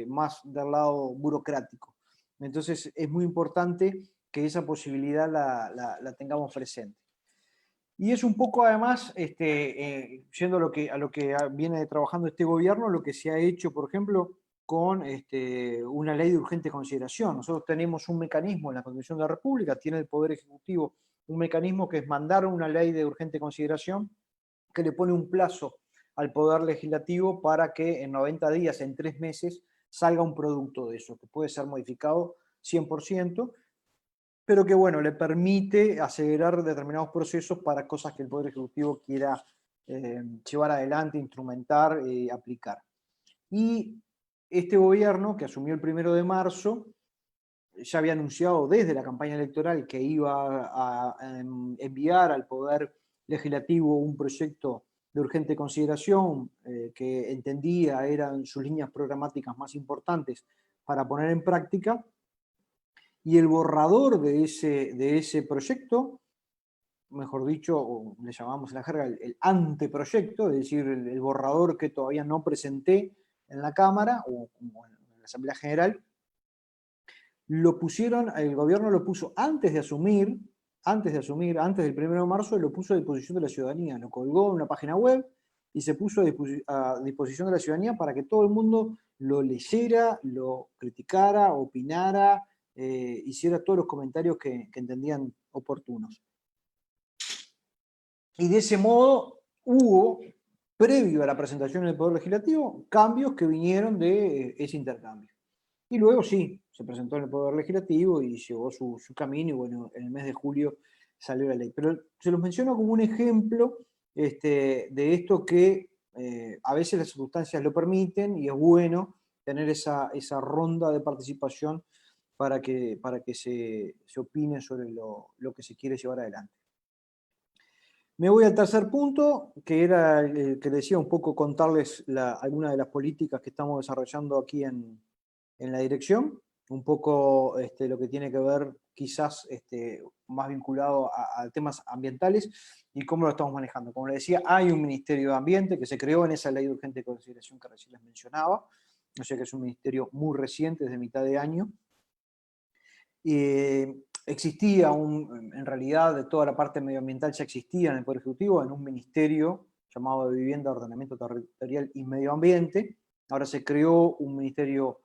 más del lado burocrático. Entonces, es muy importante que esa posibilidad la tengamos presente. Y es un poco, además, yendo a lo que viene trabajando este gobierno, lo que se ha hecho, por ejemplo, con una ley de urgente consideración. Nosotros tenemos un mecanismo en la Constitución de la República, tiene el Poder Ejecutivo un mecanismo que es mandar una ley de urgente consideración que le pone un plazo al Poder Legislativo para que en 90 días, en 3 meses, salga un producto de eso, que puede ser modificado 100%, pero que, bueno, le permite acelerar determinados procesos para cosas que el Poder Ejecutivo quiera llevar adelante, instrumentar, aplicar. Y este gobierno, que asumió el 1 de marzo, ya había anunciado desde la campaña electoral que iba a enviar al Poder Legislativo un proyecto de urgente consideración que entendía eran sus líneas programáticas más importantes para poner en práctica, y el borrador de ese proyecto, mejor dicho, o le llamamos en la jerga el anteproyecto, es decir, el borrador que todavía no presenté en la Cámara o en la Asamblea General, el gobierno lo puso antes del 1 de marzo, lo puso a disposición de la ciudadanía, lo colgó en una página web y se puso a disposición de la ciudadanía para que todo el mundo lo leyera, lo criticara, opinara, hiciera todos los comentarios que entendían oportunos. Y de ese modo hubo, previo a la presentación del Poder Legislativo, cambios que vinieron de ese intercambio. Y luego sí, se presentó en el Poder Legislativo y llevó su camino, y bueno, en el mes de julio salió la ley. Pero se los menciono como un ejemplo de esto que a veces las circunstancias lo permiten y es bueno tener esa ronda de participación para que se opine sobre lo que se quiere llevar adelante. Me voy al tercer punto, que era el que decía un poco contarles algunas de las políticas que estamos desarrollando aquí en la dirección, un poco lo que tiene que ver quizás más vinculado a temas ambientales y cómo lo estamos manejando. Como les decía, hay un Ministerio de Ambiente que se creó en esa ley de urgente consideración que recién les mencionaba, o sea que es un ministerio muy reciente, desde mitad de año. Existía en realidad, de toda la parte medioambiental ya existía en el Poder Ejecutivo, en un ministerio llamado de Vivienda, Ordenamiento Territorial y Medio Ambiente. Ahora se creó un ministerio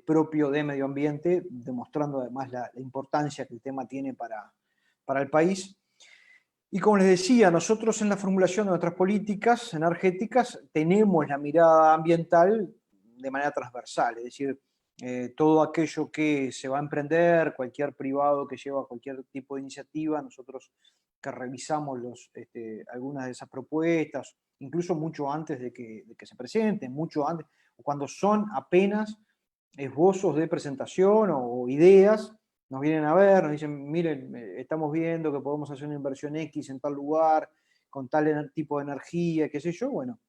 propio de Medio Ambiente, demostrando además la importancia que el tema tiene para el país. Y como les decía, nosotros en la formulación de nuestras políticas energéticas tenemos la mirada ambiental de manera transversal, es decir, todo aquello que se va a emprender, cualquier privado que lleva cualquier tipo de iniciativa, nosotros que revisamos algunas de esas propuestas, incluso mucho antes de que se presenten, mucho antes, o cuando son apenas esbozos de presentación o ideas, nos vienen a ver, nos dicen, miren, estamos viendo que podemos hacer una inversión X en tal lugar, con tal tipo de energía, qué sé yo, bueno,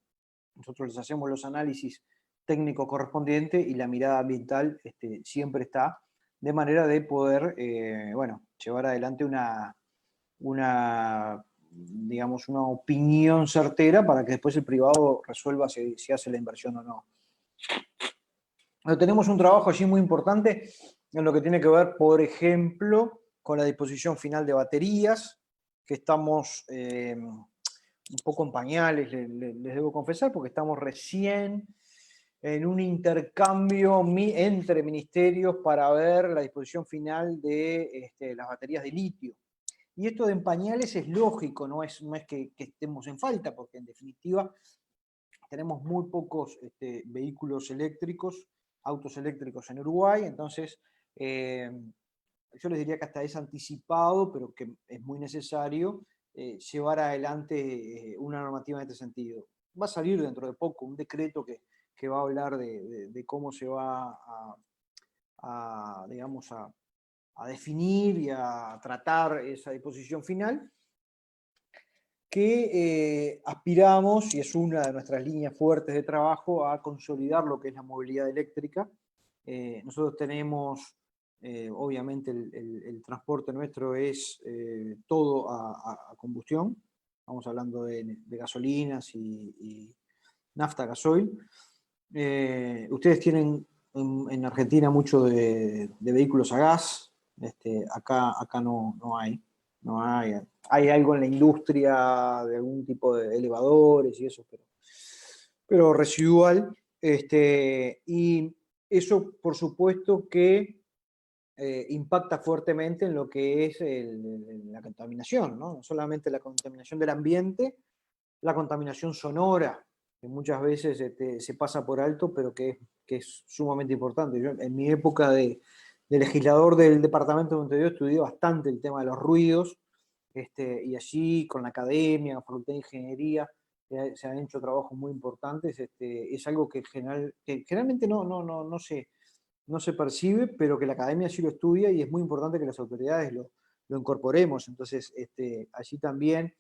nosotros les hacemos los análisis técnicos correspondientes y la mirada ambiental siempre está, de manera de poder, bueno, llevar adelante digamos, una opinión certera para que después el privado resuelva si hace la inversión o no. Pero tenemos un trabajo allí muy importante en lo que tiene que ver, por ejemplo, con la disposición final de baterías, que estamos un poco en pañales, les debo confesar, porque estamos recién en un intercambio entre ministerios para ver la disposición final de las baterías de litio. Y esto de en pañales es lógico, no es que estemos en falta, porque en definitiva tenemos muy pocos vehículos eléctricos, autos eléctricos en Uruguay, entonces yo les diría que hasta es anticipado, pero que es muy necesario llevar adelante una normativa en este sentido. Va a salir dentro de poco un decreto que va a hablar de cómo se va digamos, a definir y a tratar esa disposición final, que aspiramos, y es una de nuestras líneas fuertes de trabajo, a consolidar lo que es la movilidad eléctrica. Nosotros tenemos, obviamente, el transporte nuestro es todo a combustión. Estamos hablando de gasolinas y nafta, gasoil. Ustedes tienen en Argentina mucho de vehículos a gas. Acá no hay. No hay. Hay algo en la industria de algún tipo de elevadores y eso, pero residual. Y eso, por supuesto, que impacta fuertemente en lo que es la contaminación, ¿no? No solamente la contaminación del ambiente, la contaminación sonora, que muchas veces se pasa por alto, pero que es sumamente importante. Yo, en mi época de legislador del departamento donde yo estudié bastante el tema de los ruidos, y allí con la academia, la Facultad de Ingeniería, se han hecho trabajos muy importantes. Es algo que generalmente no se percibe, pero que la academia sí lo estudia y es muy importante que las autoridades lo incorporemos. Entonces, allí también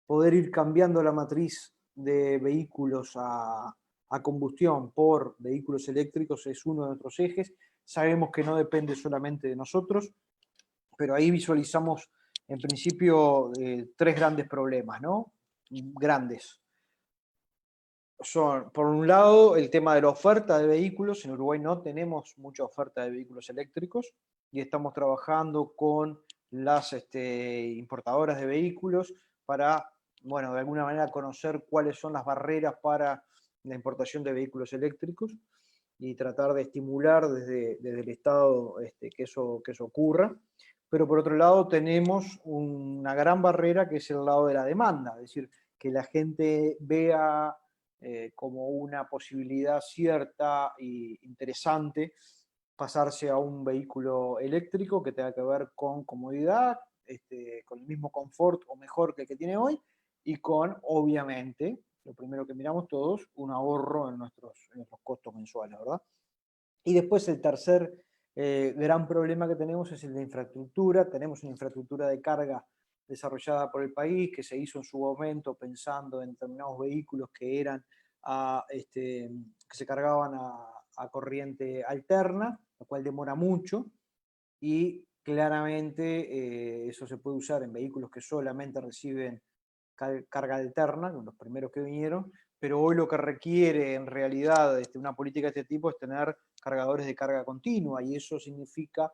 poder ir cambiando la matriz de vehículos a combustión por vehículos eléctricos es uno de nuestros ejes. Sabemos que no depende solamente de nosotros, pero ahí visualizamos en principio tres grandes problemas, ¿no? Grandes. Son, por un lado, el tema de la oferta de vehículos. En Uruguay no tenemos mucha oferta de vehículos eléctricos y estamos trabajando con las importadoras de vehículos para, bueno, de alguna manera conocer cuáles son las barreras para la importación de vehículos eléctricos y tratar de estimular desde el Estado que eso ocurra. Pero por otro lado tenemos una gran barrera que es el lado de la demanda, es decir, que la gente vea como una posibilidad cierta e interesante pasarse a un vehículo eléctrico que tenga que ver con comodidad, con el mismo confort o mejor que el que tiene hoy, y con, obviamente, lo primero que miramos todos, un ahorro en nuestros costos mensuales, ¿verdad? Y después el tercer gran problema que tenemos es el de infraestructura. Tenemos una infraestructura de carga desarrollada por el país, que se hizo en su momento pensando en determinados vehículos que eran que se cargaban a corriente alterna, lo cual demora mucho, y claramente eso se puede usar en vehículos que solamente reciben carga alterna, los primeros que vinieron, pero hoy lo que requiere en realidad una política de este tipo es tener cargadores de carga continua, y eso significa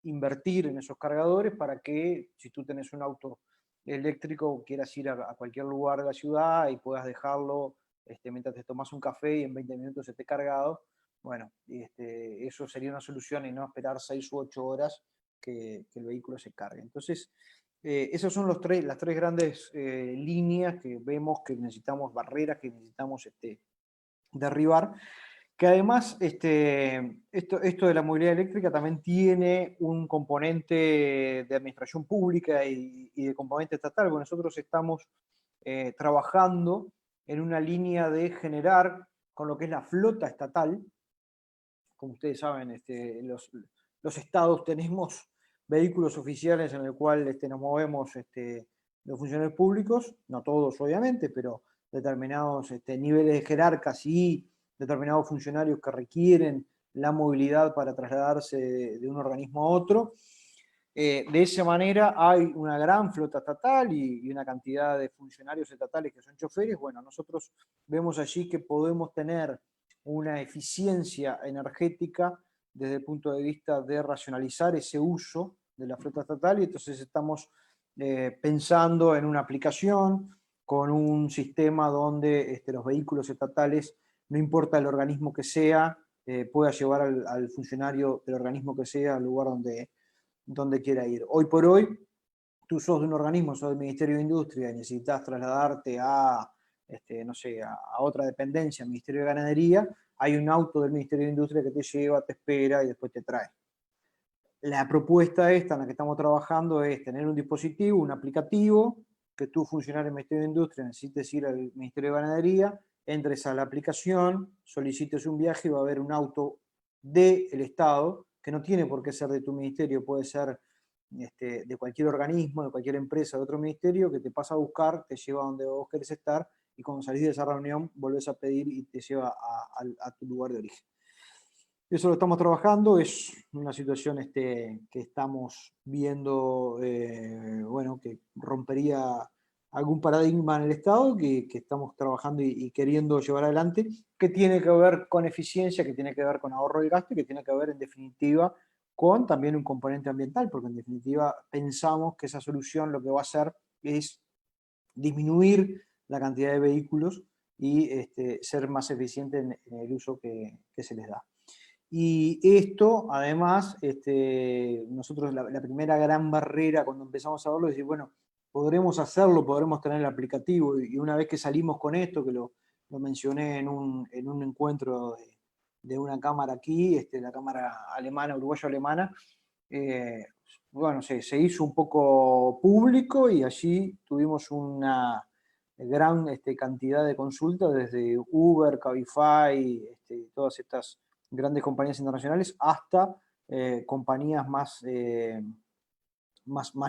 invertir en esos cargadores para que si tú tenés un auto eléctrico quieras ir a cualquier lugar de la ciudad y puedas dejarlo mientras te tomas un café y en 20 minutos esté cargado. Bueno, eso sería una solución y no esperar 6 u 8 horas que el vehículo se cargue. Entonces, esas son las tres grandes líneas que vemos que necesitamos, barreras que necesitamos derribar. Que además esto de la movilidad eléctrica también tiene un componente de administración pública y de componente estatal, porque nosotros estamos trabajando en una línea de generar con lo que es la flota estatal. Como ustedes saben, los estados tenemos vehículos oficiales en el cual nos movemos los funcionarios públicos, no todos obviamente, pero determinados niveles de jerarcas y determinados funcionarios que requieren la movilidad para trasladarse de un organismo a otro. De esa manera hay una gran flota estatal y una cantidad de funcionarios estatales que son choferes. Bueno, nosotros vemos allí que podemos tener una eficiencia energética desde el punto de vista de racionalizar ese uso de la flota estatal, y entonces estamos pensando en una aplicación con un sistema donde los vehículos estatales, no importa el organismo que sea, pueda llevar al funcionario del organismo que sea al lugar donde quiera ir. Hoy por hoy, tú sos de un organismo, sos del Ministerio de Industria y necesitas trasladarte no sé, a otra dependencia, al Ministerio de Ganadería, hay un auto del Ministerio de Industria que te lleva, te espera y después te trae. La propuesta esta en la que estamos trabajando es tener un dispositivo, un aplicativo, que tú, funcionario del Ministerio de Industria, necesites ir al Ministerio de Ganadería, entres a la aplicación, solicites un viaje y va a haber un auto del Estado, que no tiene por qué ser de tu ministerio, puede ser de cualquier organismo, de cualquier empresa, de otro ministerio, que te pasa a buscar, te lleva a donde vos querés estar, y cuando salís de esa reunión volvés a pedir y te lleva a tu lugar de origen. Eso lo estamos trabajando, es una situación que estamos viendo, bueno, que rompería algún paradigma en el Estado, que estamos trabajando y queriendo llevar adelante, que tiene que ver con eficiencia, que tiene que ver con ahorro de gasto, y que tiene que ver, en definitiva, con también un componente ambiental, porque en definitiva pensamos que esa solución lo que va a hacer es disminuir la cantidad de vehículos y ser más eficiente en el uso que se les da. Y esto, además, nosotros la primera gran barrera cuando empezamos a verlo es decir, bueno, podremos hacerlo, podremos tener el aplicativo, y una vez que salimos con esto, que lo mencioné en un encuentro de una cámara aquí, la cámara alemana, uruguayo-alemana, bueno, se hizo un poco público y allí tuvimos una gran cantidad de consultas desde Uber, Cabify, todas estas grandes compañías internacionales, hasta compañías más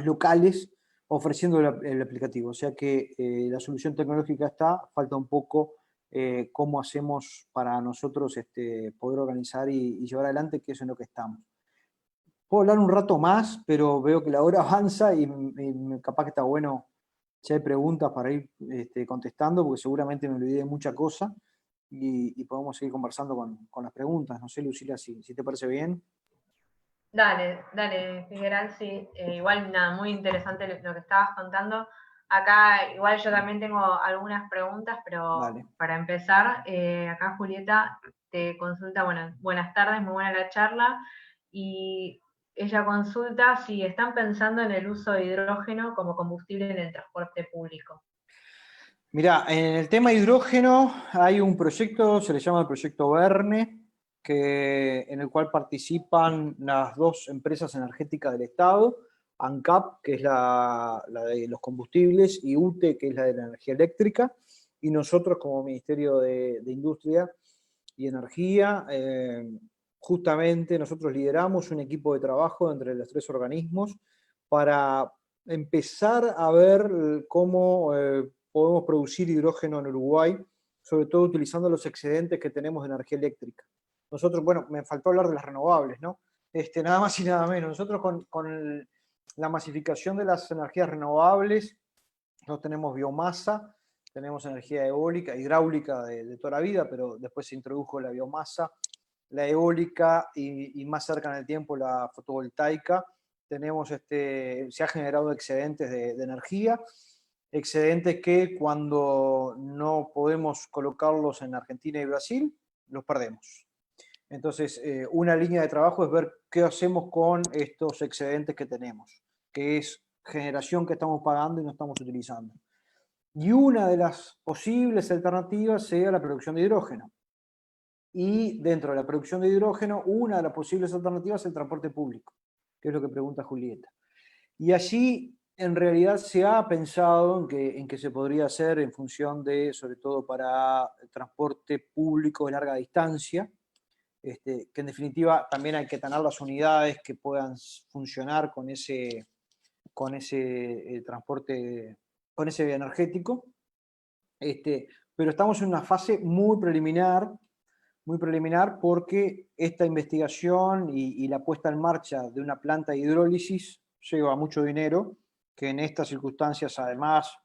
locales ofreciendo el aplicativo. O sea que la solución tecnológica está, falta un poco cómo hacemos para nosotros poder organizar y llevar adelante, que eso es en lo que estamos. Puedo hablar un rato más, pero veo que la hora avanza y capaz que está bueno si hay preguntas para ir contestando, porque seguramente me olvidé de mucha cosa. Y podemos seguir conversando con las preguntas. No sé, Lucila, si te parece bien. Dale, Figueral, sí. Igual, nada, muy interesante lo que estabas contando. Acá, igual yo también tengo algunas preguntas, pero Dale. para empezar, acá Julieta te consulta, bueno, buenas tardes, muy buena la charla, y ella consulta si están pensando en el uso de hidrógeno como combustible en el transporte público. Mirá, en el tema hidrógeno hay un proyecto, se le llama el proyecto Verne, en el cual participan las dos empresas energéticas del Estado, ANCAP, que es la de los combustibles, y UTE, que es la de la energía eléctrica, y nosotros como Ministerio de Industria y Energía, justamente nosotros lideramos un equipo de trabajo entre los tres organismos para empezar a ver cómo podemos producir hidrógeno en Uruguay, sobre todo utilizando los excedentes que tenemos de energía eléctrica. Nosotros, bueno, me faltó hablar de las renovables, ¿no? Nada más y nada menos. Nosotros con la masificación de las energías renovables, nosotros tenemos biomasa, tenemos energía eólica, hidráulica de toda la vida, pero después se introdujo la biomasa, la eólica y más cerca en el tiempo la fotovoltaica. Tenemos se ha generado excedentes de energía, excedentes que cuando no podemos colocarlos en Argentina y Brasil, los perdemos. Entonces, una línea de trabajo es ver qué hacemos con estos excedentes que tenemos, que es generación que estamos pagando y no estamos utilizando. Y una de las posibles alternativas sea la producción de hidrógeno. Y dentro de la producción de hidrógeno, una de las posibles alternativas es el transporte público, que es lo que pregunta Julieta. Y allí, en realidad, se ha pensado en que se podría hacer en función de, sobre todo para el transporte público de larga distancia, que en definitiva también hay que tener las unidades que puedan funcionar con ese transporte, con ese energético. Pero estamos en una fase muy preliminar porque esta investigación y la puesta en marcha de una planta de hidrólisis lleva mucho dinero, que en estas circunstancias, además,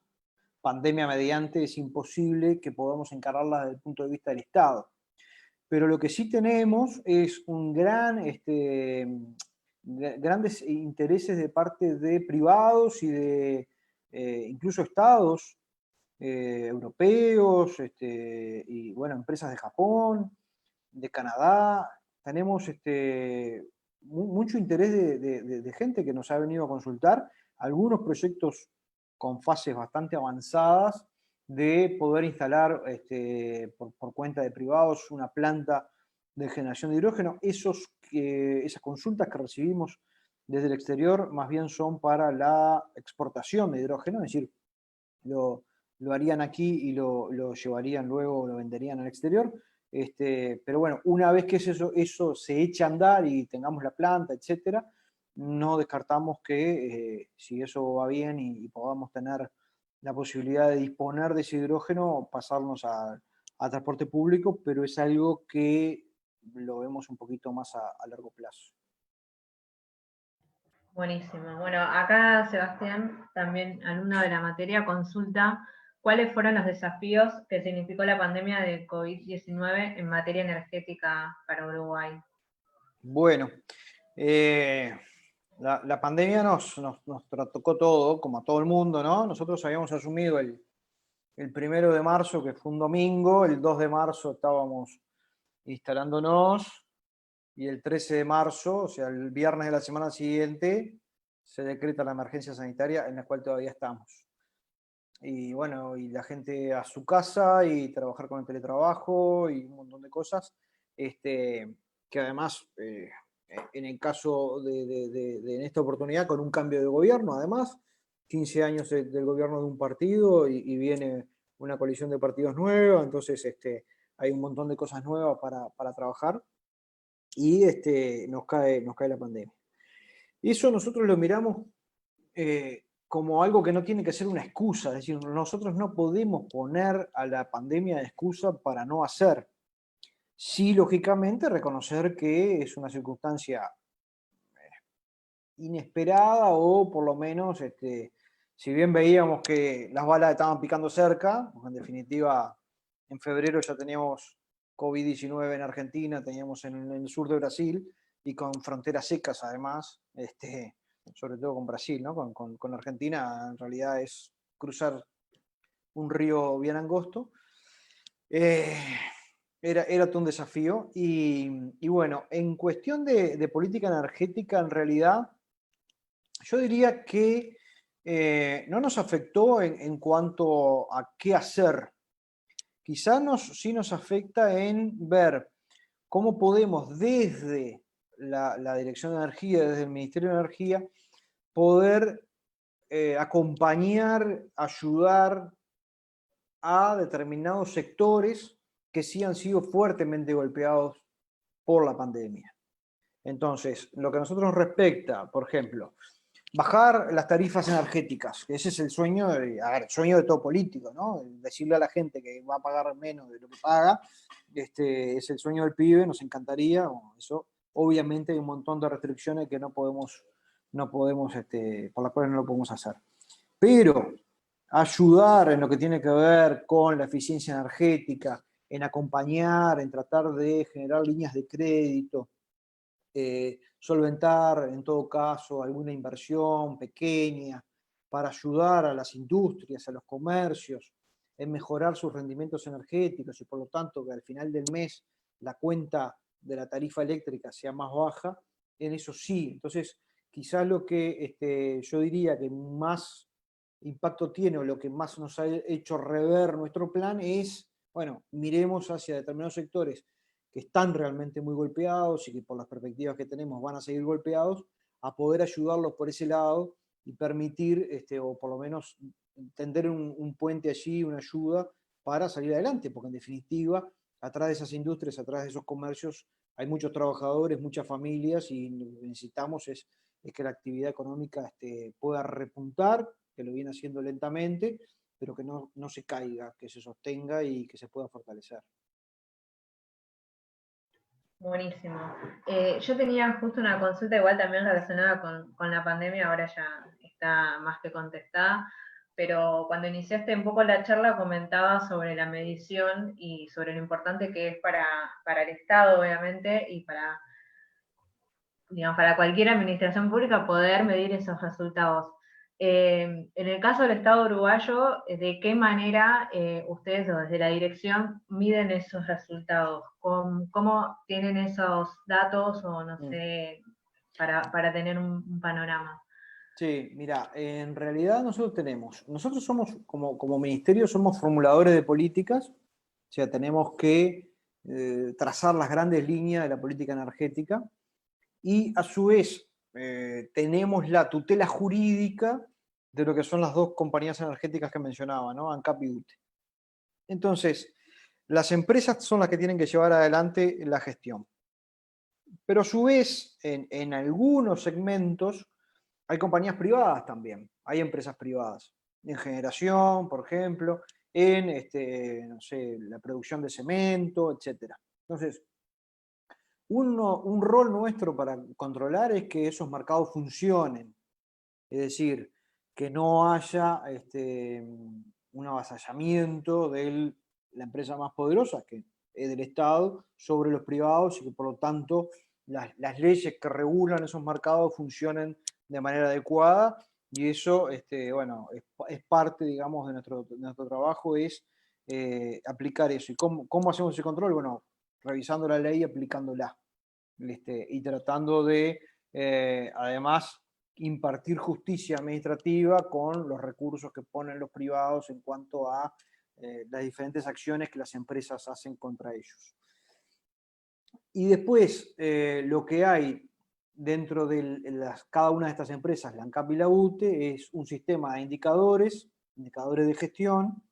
pandemia mediante, es imposible que podamos encararla desde el punto de vista del Estado. Pero lo que sí tenemos es un grandes intereses de parte de privados y de incluso estados europeos, y bueno, empresas de Japón, de Canadá. Tenemos mucho interés de gente que nos ha venido a consultar, algunos proyectos con fases bastante avanzadas de poder instalar por cuenta de privados una planta de generación de hidrógeno. Esas consultas que recibimos desde el exterior más bien son para la exportación de hidrógeno, es decir, lo harían aquí y lo llevarían luego, lo venderían al exterior. Pero bueno, una vez que eso se eche a andar y tengamos la planta, etcétera, no descartamos que si eso va bien y podamos tener la posibilidad de disponer de ese hidrógeno, pasarnos a transporte público, pero es algo que lo vemos un poquito más a largo plazo. Buenísimo. Bueno, acá Sebastián, también alumno de la materia, consulta cuáles fueron los desafíos que significó la pandemia de COVID-19 en materia energética para Uruguay. Bueno, la pandemia nos tocó todo, como a todo el mundo, ¿no? Nosotros habíamos asumido el 1 de marzo, que fue un domingo, el 2 de marzo estábamos instalándonos, y el 13 de marzo, o sea, el viernes de la semana siguiente, se decreta la emergencia sanitaria en la cual todavía estamos. Y bueno, y la gente a su casa y trabajar con el teletrabajo y un montón de cosas, que además, en el caso en esta oportunidad, con un cambio de gobierno, además, 15 años del gobierno de un partido y viene una coalición de partidos nueva, entonces hay un montón de cosas nuevas para trabajar y nos cae la pandemia. Y eso nosotros lo miramos como algo que no tiene que ser una excusa, es decir, nosotros no podemos poner a la pandemia de excusa para no hacer. Sí, lógicamente, reconocer que es una circunstancia inesperada o por lo menos, si bien veíamos que las balas estaban picando cerca, porque en definitiva en febrero ya teníamos COVID-19 en Argentina, teníamos en el sur de Brasil y con fronteras secas además, sobre todo con Brasil, ¿no? Con Argentina en realidad es cruzar un río bien angosto. Era todo un desafío y bueno, en cuestión de política energética, en realidad yo diría que no nos afectó en cuanto a qué hacer. Quizá sí nos afecta en ver cómo podemos desde la Dirección de Energía, desde el Ministerio de Energía, poder acompañar, ayudar a determinados sectores que sí han sido fuertemente golpeados por la pandemia. Entonces, lo que a nosotros nos respecta, por ejemplo, bajar las tarifas energéticas, que ese es el sueño, el sueño de todo político, ¿no? Decirle a la gente que va a pagar menos de lo que paga, es el sueño del pibe, nos encantaría, eso. Obviamente hay un montón de restricciones que no podemos por las cuales no lo podemos hacer. Pero ayudar en lo que tiene que ver con la eficiencia energética, en acompañar, en tratar de generar líneas de crédito, solventar en todo caso alguna inversión pequeña para ayudar a las industrias, a los comercios, en mejorar sus rendimientos energéticos y por lo tanto que al final del mes la cuenta de la tarifa eléctrica sea más baja, en eso sí. Entonces, quizás lo que yo diría que más impacto tiene o lo que más nos ha hecho rever nuestro plan es, bueno, miremos hacia determinados sectores que están realmente muy golpeados y que por las perspectivas que tenemos van a seguir golpeados, a poder ayudarlos por ese lado y permitir, o por lo menos tender un puente allí, una ayuda para salir adelante, porque en definitiva, atrás de esas industrias, atrás de esos comercios, hay muchos trabajadores, muchas familias y lo que necesitamos es que la actividad económica pueda repuntar, que lo viene haciendo lentamente, pero que no se caiga, que se sostenga y que se pueda fortalecer. Buenísimo. Yo tenía justo una consulta igual también relacionada con la pandemia, ahora ya está más que contestada, pero cuando iniciaste un poco la charla comentabas sobre la medición y sobre lo importante que es para el Estado, obviamente, y digamos, para cualquier administración pública poder medir esos resultados. En el caso del Estado uruguayo, ¿de qué manera ustedes o desde la dirección miden esos resultados? ¿Cómo tienen esos datos o no sé, para tener un panorama? Sí, mira, en realidad nosotros somos, como ministerio, somos formuladores de políticas, o sea, tenemos que trazar las grandes líneas de la política energética y a su vez tenemos la tutela jurídica de lo que son las dos compañías energéticas que mencionaba, ¿no? ANCAP y UTE. Entonces, las empresas son las que tienen que llevar adelante la gestión. Pero a su vez, en algunos segmentos, hay compañías privadas también, hay empresas privadas, en generación, por ejemplo, en no sé, la producción de cemento, etc. Entonces, un rol nuestro para controlar es que esos mercados funcionen, es decir, que no haya un avasallamiento de la empresa más poderosa, que es del Estado, sobre los privados y que por lo tanto las leyes que regulan esos mercados funcionen de manera adecuada y eso, bueno, es parte, digamos, de nuestro trabajo, es aplicar eso. ¿Y cómo hacemos ese control? Bueno, revisando la ley y aplicándola. Y tratando de, además, impartir justicia administrativa con los recursos que ponen los privados en cuanto a las diferentes acciones que las empresas hacen contra ellos. Y después, lo que hay dentro de cada una de estas empresas, la ANCAP y la UTE, es un sistema de indicadores de gestión,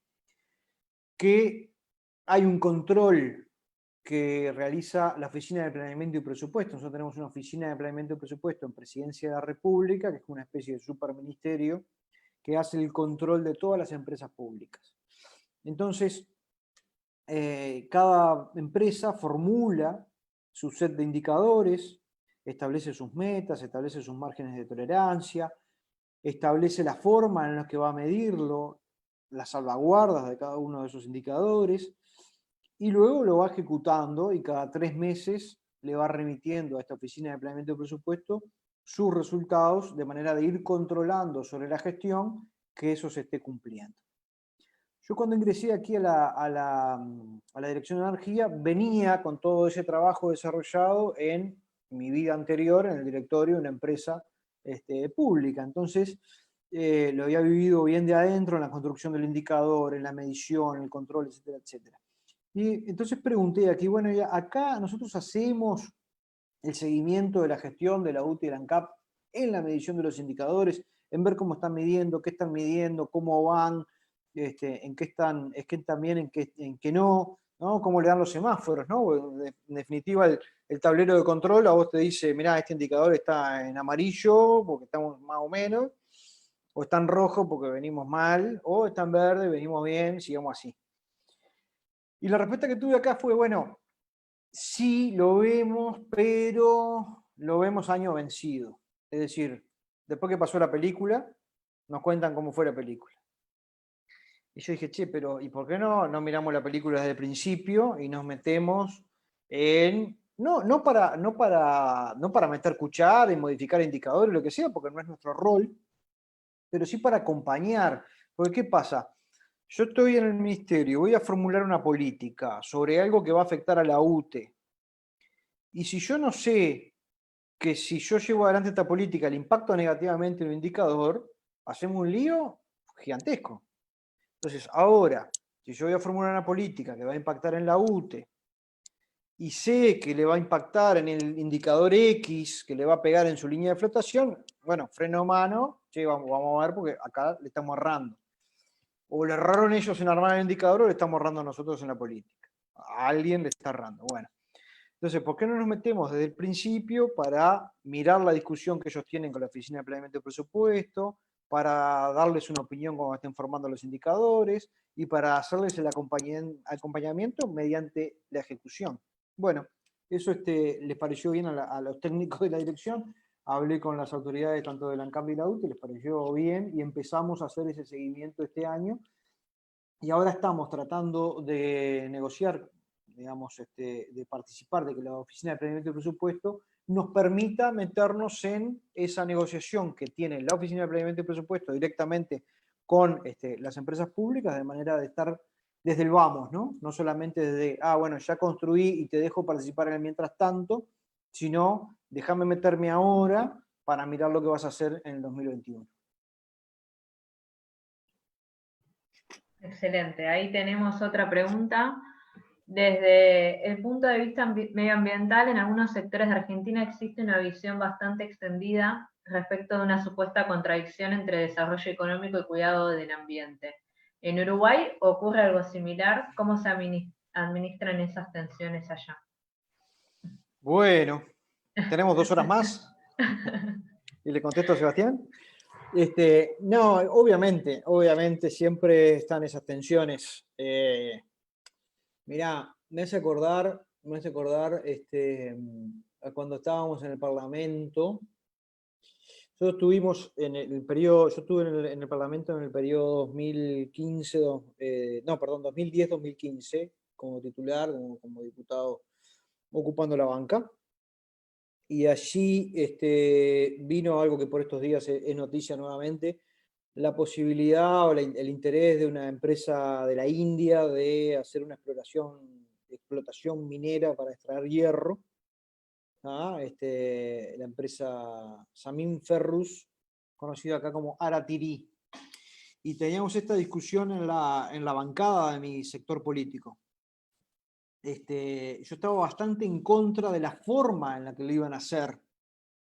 que hay un control que realiza la Oficina de Planeamiento y Presupuesto. Nosotros tenemos una Oficina de Planeamiento y Presupuesto en Presidencia de la República, que es una especie de superministerio, que hace el control de todas las empresas públicas. Entonces, cada empresa formula su set de indicadores, establece sus metas, establece sus márgenes de tolerancia, establece la forma en la que va a medirlo, las salvaguardas de cada uno de esos indicadores, y luego lo va ejecutando y cada 3 meses le va remitiendo a esta Oficina de Planeamiento y Presupuesto sus resultados de manera de ir controlando sobre la gestión que eso se esté cumpliendo. Yo cuando ingresé aquí a la Dirección de Energía venía con todo ese trabajo desarrollado en mi vida anterior en el directorio de una empresa pública. Entonces, lo había vivido bien de adentro en la construcción del indicador, en la medición, el control, etcétera, etcétera. Y entonces pregunté aquí, bueno, ya acá nosotros hacemos el seguimiento de la gestión de la UTE y la ANCAP en la medición de los indicadores, en ver cómo están midiendo, qué están midiendo, cómo van, en qué están, es que también en qué no, ¿no? Cómo le dan los semáforos, ¿no? En definitiva, el tablero de control a vos te dice, mirá, este indicador está en amarillo porque estamos más o menos, o está en rojo porque venimos mal, o está en verde, venimos bien, sigamos así. Y la respuesta que tuve acá fue, bueno, sí lo vemos, pero lo vemos año vencido. Es decir, después que pasó la película, nos cuentan cómo fue la película. Y yo dije, che, pero ¿y por qué no miramos la película desde el principio y nos metemos en... No para meter cuchara y modificar indicadores, lo que sea, porque no es nuestro rol, pero sí para acompañar. Porque ¿qué pasa? Yo estoy en el ministerio, voy a formular una política sobre algo que va a afectar a la UTE. Y si yo no sé que si yo llevo adelante esta política le impacto negativamente en el indicador, hacemos un lío gigantesco. Entonces, ahora, si yo voy a formular una política que va a impactar en la UTE y sé que le va a impactar en el indicador X, que le va a pegar en su línea de flotación, bueno, freno mano, che, vamos a ver porque acá le estamos errando. O le erraron ellos en armar el indicador o le estamos errando nosotros en la política. A alguien le está errando. Bueno, entonces, ¿por qué no nos metemos desde el principio para mirar la discusión que ellos tienen con la Oficina de Planeamiento de Presupuesto, para darles una opinión cuando estén formando los indicadores y para hacerles el acompañamiento mediante la ejecución? Bueno, eso les pareció bien a los técnicos de la dirección. Hablé con las autoridades tanto de la ANCAP y la UTE, les pareció bien y empezamos a hacer ese seguimiento este año. Y ahora estamos tratando de negociar, digamos, de participar, de que la Oficina de Planeamiento de Presupuesto nos permita meternos en esa negociación que tiene la Oficina de Planeamiento de Presupuesto directamente con las empresas públicas, de manera de estar desde el vamos, ¿no? No solamente desde, bueno, ya construí y te dejo participar en el mientras tanto, sino déjame meterme ahora para mirar lo que vas a hacer en el 2021. Excelente, ahí tenemos otra pregunta. Desde el punto de vista medioambiental, en algunos sectores de Argentina existe una visión bastante extendida respecto de una supuesta contradicción entre desarrollo económico y cuidado del ambiente. ¿En Uruguay ocurre algo similar? ¿Cómo se administran esas tensiones allá? Bueno, tenemos 2 horas más. ¿Y le contesto a Sebastián? No, obviamente siempre están esas tensiones. Mirá, me hace acordar a cuando estábamos en el Parlamento. Yo estuve en el Parlamento en el periodo 2010-2015, como titular, como diputado, ocupando la banca. Y allí vino algo que por estos días es noticia nuevamente, la posibilidad o el interés de una empresa de la India de hacer una explotación minera para extraer hierro. La empresa Samin Ferrous, conocida acá como Aratiri. Y teníamos esta discusión en la bancada de mi sector político. Yo estaba bastante en contra de la forma en la que lo iban a hacer,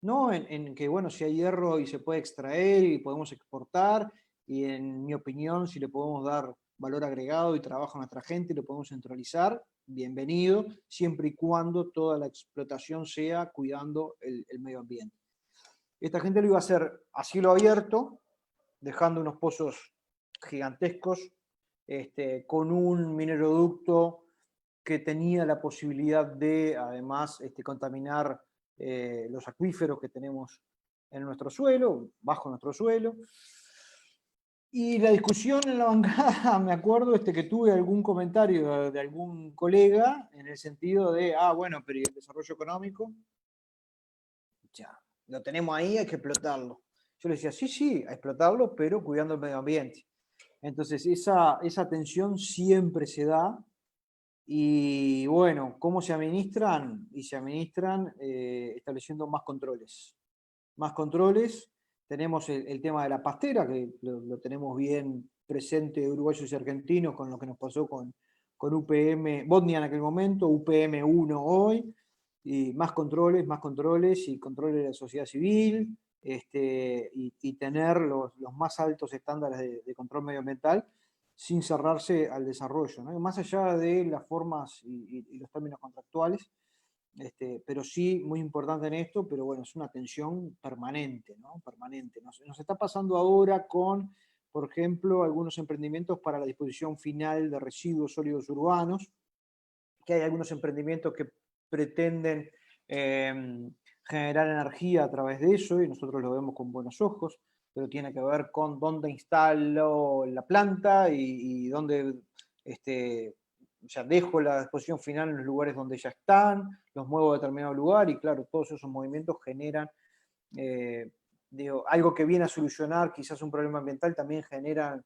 ¿no? En que, bueno, si hay hierro y se puede extraer y podemos exportar, y en mi opinión, si le podemos dar valor agregado y trabajo a nuestra gente, lo podemos centralizar, bienvenido, siempre y cuando toda la explotación sea cuidando el medio ambiente. Esta gente lo iba a hacer a cielo abierto, dejando unos pozos gigantescos, con un mineroducto que tenía la posibilidad de, además, contaminar los acuíferos que tenemos en nuestro suelo, bajo nuestro suelo. Y la discusión en la bancada, me acuerdo que tuve algún comentario de algún colega en el sentido de, bueno, pero ¿y el desarrollo económico? Ya, lo tenemos ahí, hay que explotarlo. Yo le decía, sí, a explotarlo, pero cuidando el medio ambiente. Entonces, esa tensión siempre se da. Y bueno, ¿cómo se administran? Y se administran estableciendo más controles. Más controles tenemos el tema de la pastera, que lo tenemos bien presente uruguayos y argentinos con lo que nos pasó con UPM, Botnia en aquel momento, UPM 1 hoy, y más controles y controles de la sociedad civil, y tener los más altos estándares de control medioambiental sin cerrarse al desarrollo, ¿no? Más allá de las formas y los términos contractuales, pero sí muy importante en esto, pero bueno, es una tensión permanente, ¿no? Permanente. Nos está pasando ahora con, por ejemplo, algunos emprendimientos para la disposición final de residuos sólidos urbanos, que hay algunos emprendimientos que pretenden generar energía a través de eso, y nosotros lo vemos con buenos ojos, pero tiene que ver con dónde instalo la planta y dónde o sea, dejo la disposición final en los lugares donde ya están, los muevo a determinado lugar, y claro, todos esos movimientos generan algo que viene a solucionar quizás un problema ambiental, también generan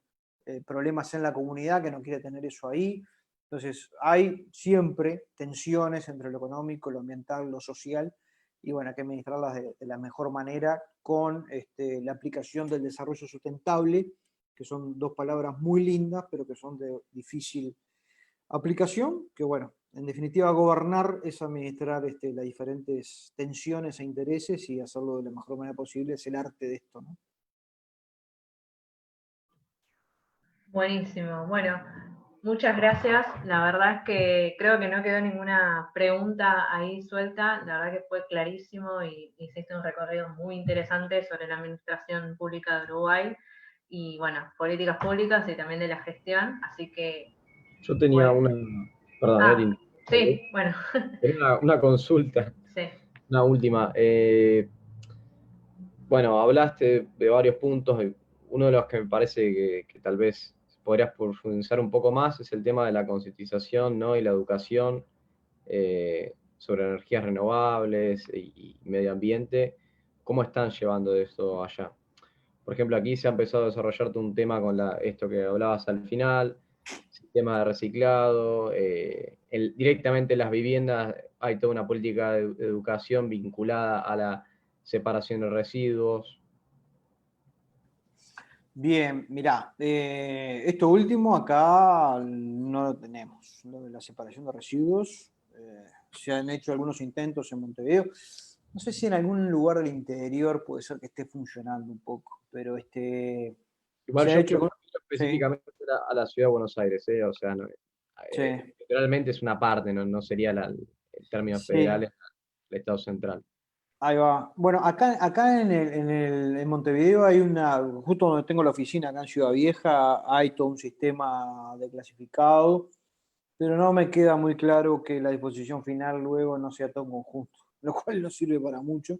problemas en la comunidad que no quiere tener eso ahí. Entonces, hay siempre tensiones entre lo económico, lo ambiental, lo social, y bueno, hay que administrarlas de la mejor manera con la aplicación del desarrollo sustentable, que son dos palabras muy lindas, pero que son de difícil aplicación, que bueno, en definitiva gobernar es administrar las diferentes tensiones e intereses y hacerlo de la mejor manera posible, es el arte de esto, ¿no? Buenísimo. Bueno, muchas gracias. La verdad es que creo que no quedó ninguna pregunta ahí suelta. La verdad que fue clarísimo y hiciste un recorrido muy interesante sobre la administración pública de Uruguay y, bueno, políticas públicas y también de la gestión. Así que... Yo tenía bueno. perdón, Erin, Sí, bueno. tenía una consulta, Sí. una última. Bueno, hablaste de varios puntos, y uno de los que me parece que tal vez podrías profundizar un poco más es el tema de la concientización, ¿no? Y la educación sobre energías renovables y medio ambiente. ¿Cómo están llevando esto allá? Por ejemplo, aquí se ha empezado a desarrollar todo un tema con esto que hablabas al final, sistema de reciclado, directamente en las viviendas hay toda una política de educación vinculada a la separación de residuos. Bien, mirá, esto último acá no lo tenemos, lo de la separación de residuos. Se han hecho algunos intentos en Montevideo. No sé si en algún lugar del interior puede ser que esté funcionando un poco, pero Igual se ha yo hecho... me refiero Sí, específicamente a la ciudad de Buenos Aires, o sea, sí, literalmente es una parte, no sería en términos sí. federales el Estado central. Ahí va. Bueno, acá en Montevideo hay justo donde tengo la oficina, acá en Ciudad Vieja, hay todo un sistema de clasificado, pero no me queda muy claro que la disposición final luego no sea todo conjunto, lo cual no sirve para mucho.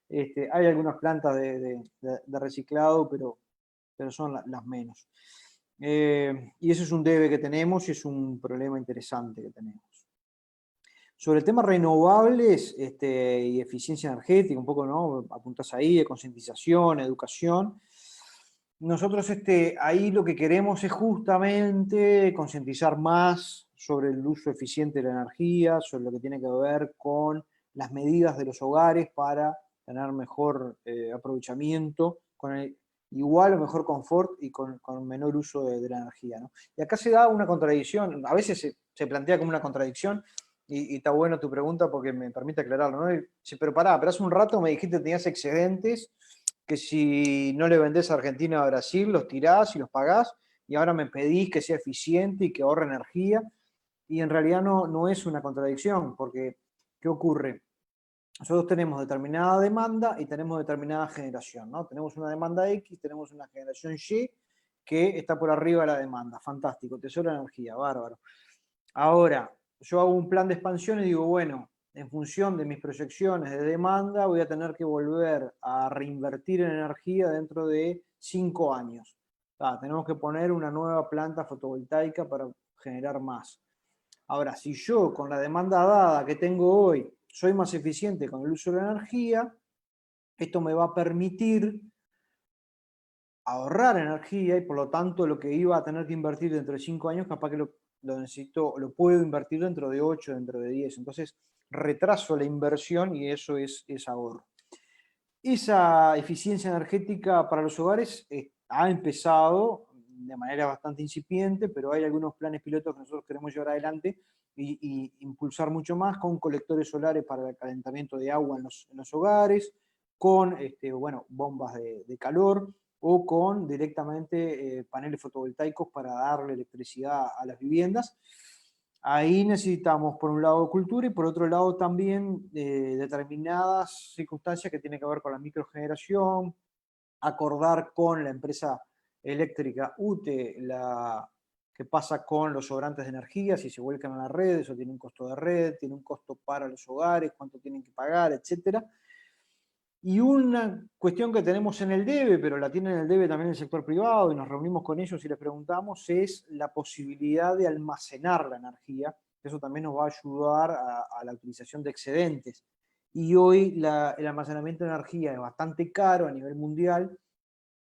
Hay algunas plantas de reciclado, pero son las menos. Y eso es un debe que tenemos y es un problema interesante que tenemos. Sobre el tema renovables y eficiencia energética, un poco, ¿no? Apuntás ahí, de concientización, educación. Nosotros ahí lo que queremos es justamente concientizar más sobre el uso eficiente de la energía, sobre lo que tiene que ver con las medidas de los hogares para tener mejor aprovechamiento, con el igual o mejor confort y con menor uso de la energía, ¿no? Y acá se da una contradicción, a veces se plantea como una contradicción, y está bueno tu pregunta porque me permite aclararlo, ¿no? Pero pará, pero hace un rato me dijiste que tenías excedentes, que si no le vendés a Argentina o a Brasil, los tirás y los pagás, y ahora me pedís que sea eficiente y que ahorre energía, y en realidad no es una contradicción, porque ¿qué ocurre? Nosotros tenemos determinada demanda y tenemos determinada generación, ¿no? Tenemos una demanda X, tenemos una generación Y que está por arriba de la demanda, fantástico, te sobra energía, bárbaro. Ahora, yo hago un plan de expansión y digo, bueno, en función de mis proyecciones de demanda, voy a tener que volver a reinvertir en energía dentro de 5 años. Tenemos que poner una nueva planta fotovoltaica para generar más. Ahora, si yo con la demanda dada que tengo hoy soy más eficiente con el uso de la energía, esto me va a permitir ahorrar energía y por lo tanto lo que iba a tener que invertir dentro de 5 años, capaz que lo necesito, lo puedo invertir dentro de 8, dentro de 10. Entonces retraso la inversión y eso es ahorro. esa eficiencia energética para los hogares ha empezado de manera bastante incipiente, pero hay algunos planes pilotos que nosotros queremos llevar adelante y impulsar mucho más, con colectores solares para el calentamiento de agua en los hogares, con bueno, bombas de calor, o con directamente paneles fotovoltaicos para darle electricidad a las viviendas. Ahí necesitamos, por un lado, cultura y por otro lado también determinadas circunstancias que tienen que ver con la microgeneración, acordar con la empresa eléctrica UTE qué pasa con los sobrantes de energía, si se vuelcan a la red, eso tiene un costo de red, tiene un costo para los hogares, cuánto tienen que pagar, etc. Y una cuestión que tenemos en el DEVE, pero la tiene en el DEVE también el sector privado, y nos reunimos con ellos y les preguntamos, es la posibilidad de almacenar la energía. Eso también nos va a ayudar a la utilización de excedentes. Y hoy el almacenamiento de energía es bastante caro a nivel mundial,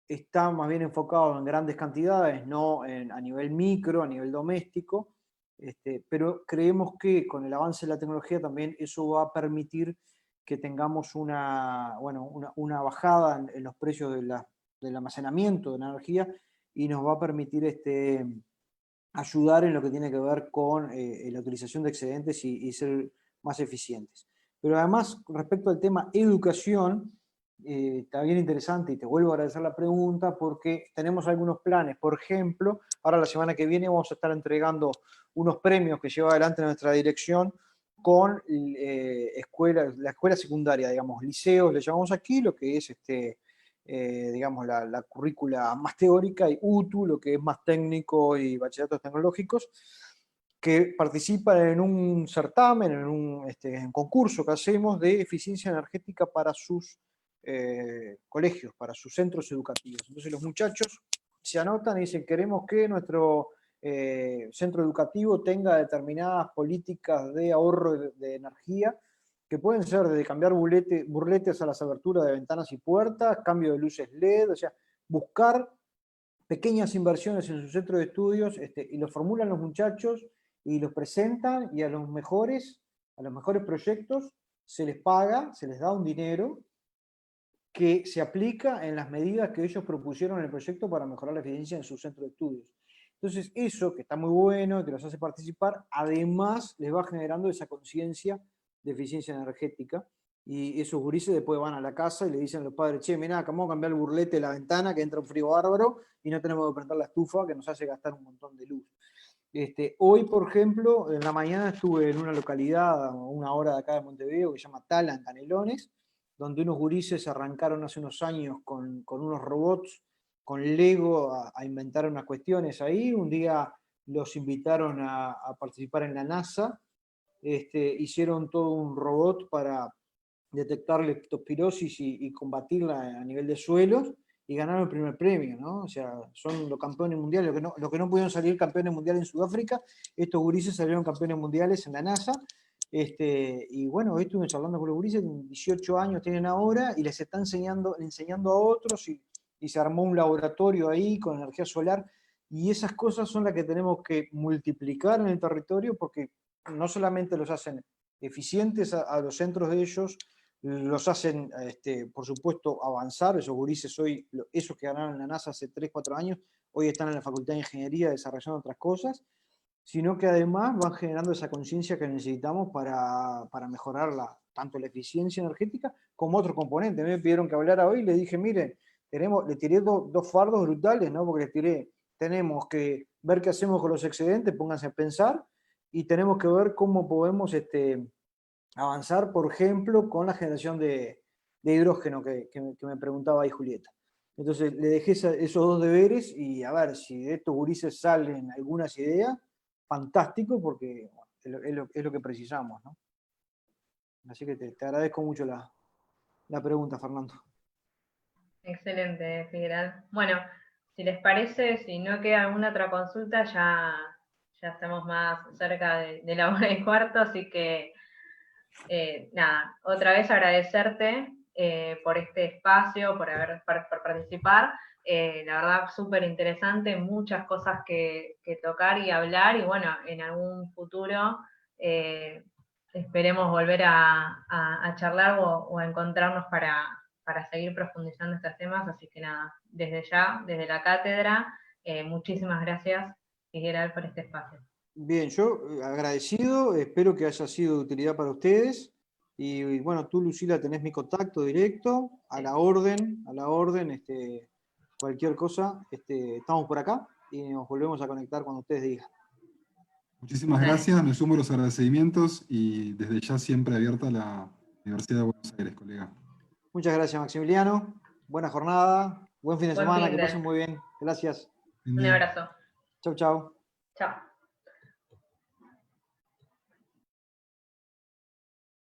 está más bien enfocado en grandes cantidades, no a nivel micro, a nivel doméstico, pero creemos que con el avance de la tecnología también eso va a permitir que tengamos una bajada en los precios del almacenamiento de la energía, y nos va a permitir ayudar en lo que tiene que ver con la utilización de excedentes y ser más eficientes. Pero además, respecto al tema educación, está bien interesante, y te vuelvo a agradecer la pregunta, porque tenemos algunos planes. Por ejemplo, ahora la semana que viene vamos a estar entregando unos premios que lleva adelante nuestra dirección con la escuela secundaria, digamos, liceos, le llamamos aquí, lo que es digamos, la currícula más teórica, y UTU, lo que es más técnico, y bachilleratos tecnológicos, que participan en un certamen, en un concurso que hacemos de eficiencia energética para sus colegios, para sus centros educativos. Entonces los muchachos se anotan y dicen, queremos que nuestro centro educativo tenga determinadas políticas de ahorro de energía, que pueden ser desde cambiar burletes a las aberturas de ventanas y puertas, cambio de luces LED, o sea, buscar pequeñas inversiones en su centro de estudios, y lo formulan los muchachos y los presentan, y a los mejores proyectos se les paga, se les da un dinero que se aplica en las medidas que ellos propusieron en el proyecto para mejorar la eficiencia en su centro de estudios. Entonces eso, que está muy bueno, que los hace participar, además les va generando esa conciencia de eficiencia energética, y esos gurises después van a la casa y le dicen a los padres, che, mirá, acá vamos a cambiar el burlete de la ventana, que entra un frío bárbaro, y no tenemos que prender la estufa, que nos hace gastar un montón de luz. Hoy, por ejemplo, en la mañana estuve en una localidad a una hora de acá de Montevideo, que se llama Tala, en Canelones, donde unos gurises arrancaron hace unos años con unos robots, con Lego, a inventar unas cuestiones ahí. Un día los invitaron a participar en la NASA, hicieron todo un robot para detectar leptospirosis y combatirla a nivel de suelos, y ganaron el primer premio, ¿no? O sea, son los campeones mundiales, lo que no pudieron salir campeones mundiales en Sudáfrica, estos gurises salieron campeones mundiales en la NASA. Y bueno, hoy estuve charlando con los gurises, 18 años tienen ahora, y les están enseñando a otros, y se armó un laboratorio ahí con energía solar, y esas cosas son las que tenemos que multiplicar en el territorio, porque no solamente los hacen eficientes a los centros de ellos, los hacen, por supuesto, avanzar. Esos gurises hoy, esos que ganaron en la NASA hace 3, 4 años, hoy están en la Facultad de Ingeniería desarrollando otras cosas, sino que además van generando esa conciencia que necesitamos para mejorar tanto la eficiencia energética como otros componentes. Me pidieron que hablara hoy y le dije, miren, le tiré dos fardos brutales, ¿no? Porque les tiré, tenemos que ver qué hacemos con los excedentes, pónganse a pensar, y tenemos que ver cómo podemos avanzar, por ejemplo, con la generación de hidrógeno que me preguntaba ahí Julieta. Entonces le dejé esos dos deberes, y a ver si de estos gurises salen algunas ideas, fantástico, porque bueno, es lo que precisamos, ¿no? Así que te agradezco mucho la pregunta, Fernando. Excelente, Figueral. Bueno, si les parece, si no queda alguna otra consulta, ya estamos más cerca de la 1:15, así que nada, otra vez agradecerte por este espacio, por participar. La verdad, súper interesante, muchas cosas que tocar y hablar, y bueno, en algún futuro esperemos volver a charlar o a encontrarnos para para seguir profundizando estos temas, así que nada, desde ya, desde la cátedra, muchísimas gracias, Figueral, por este espacio. Bien, yo agradecido, espero que haya sido de utilidad para ustedes. Y bueno, tú, Lucila, tenés mi contacto directo, a la orden, cualquier cosa, estamos por acá y nos volvemos a conectar cuando ustedes digan. Muchísimas gracias, me sumo a los agradecimientos y desde ya siempre abierta la Universidad de Buenos Aires, colega. Muchas gracias, Maximiliano. Buena jornada, buen fin de Buen semana, fin que de. pasen muy bien. Gracias. Un abrazo. Chau, chau. Chao.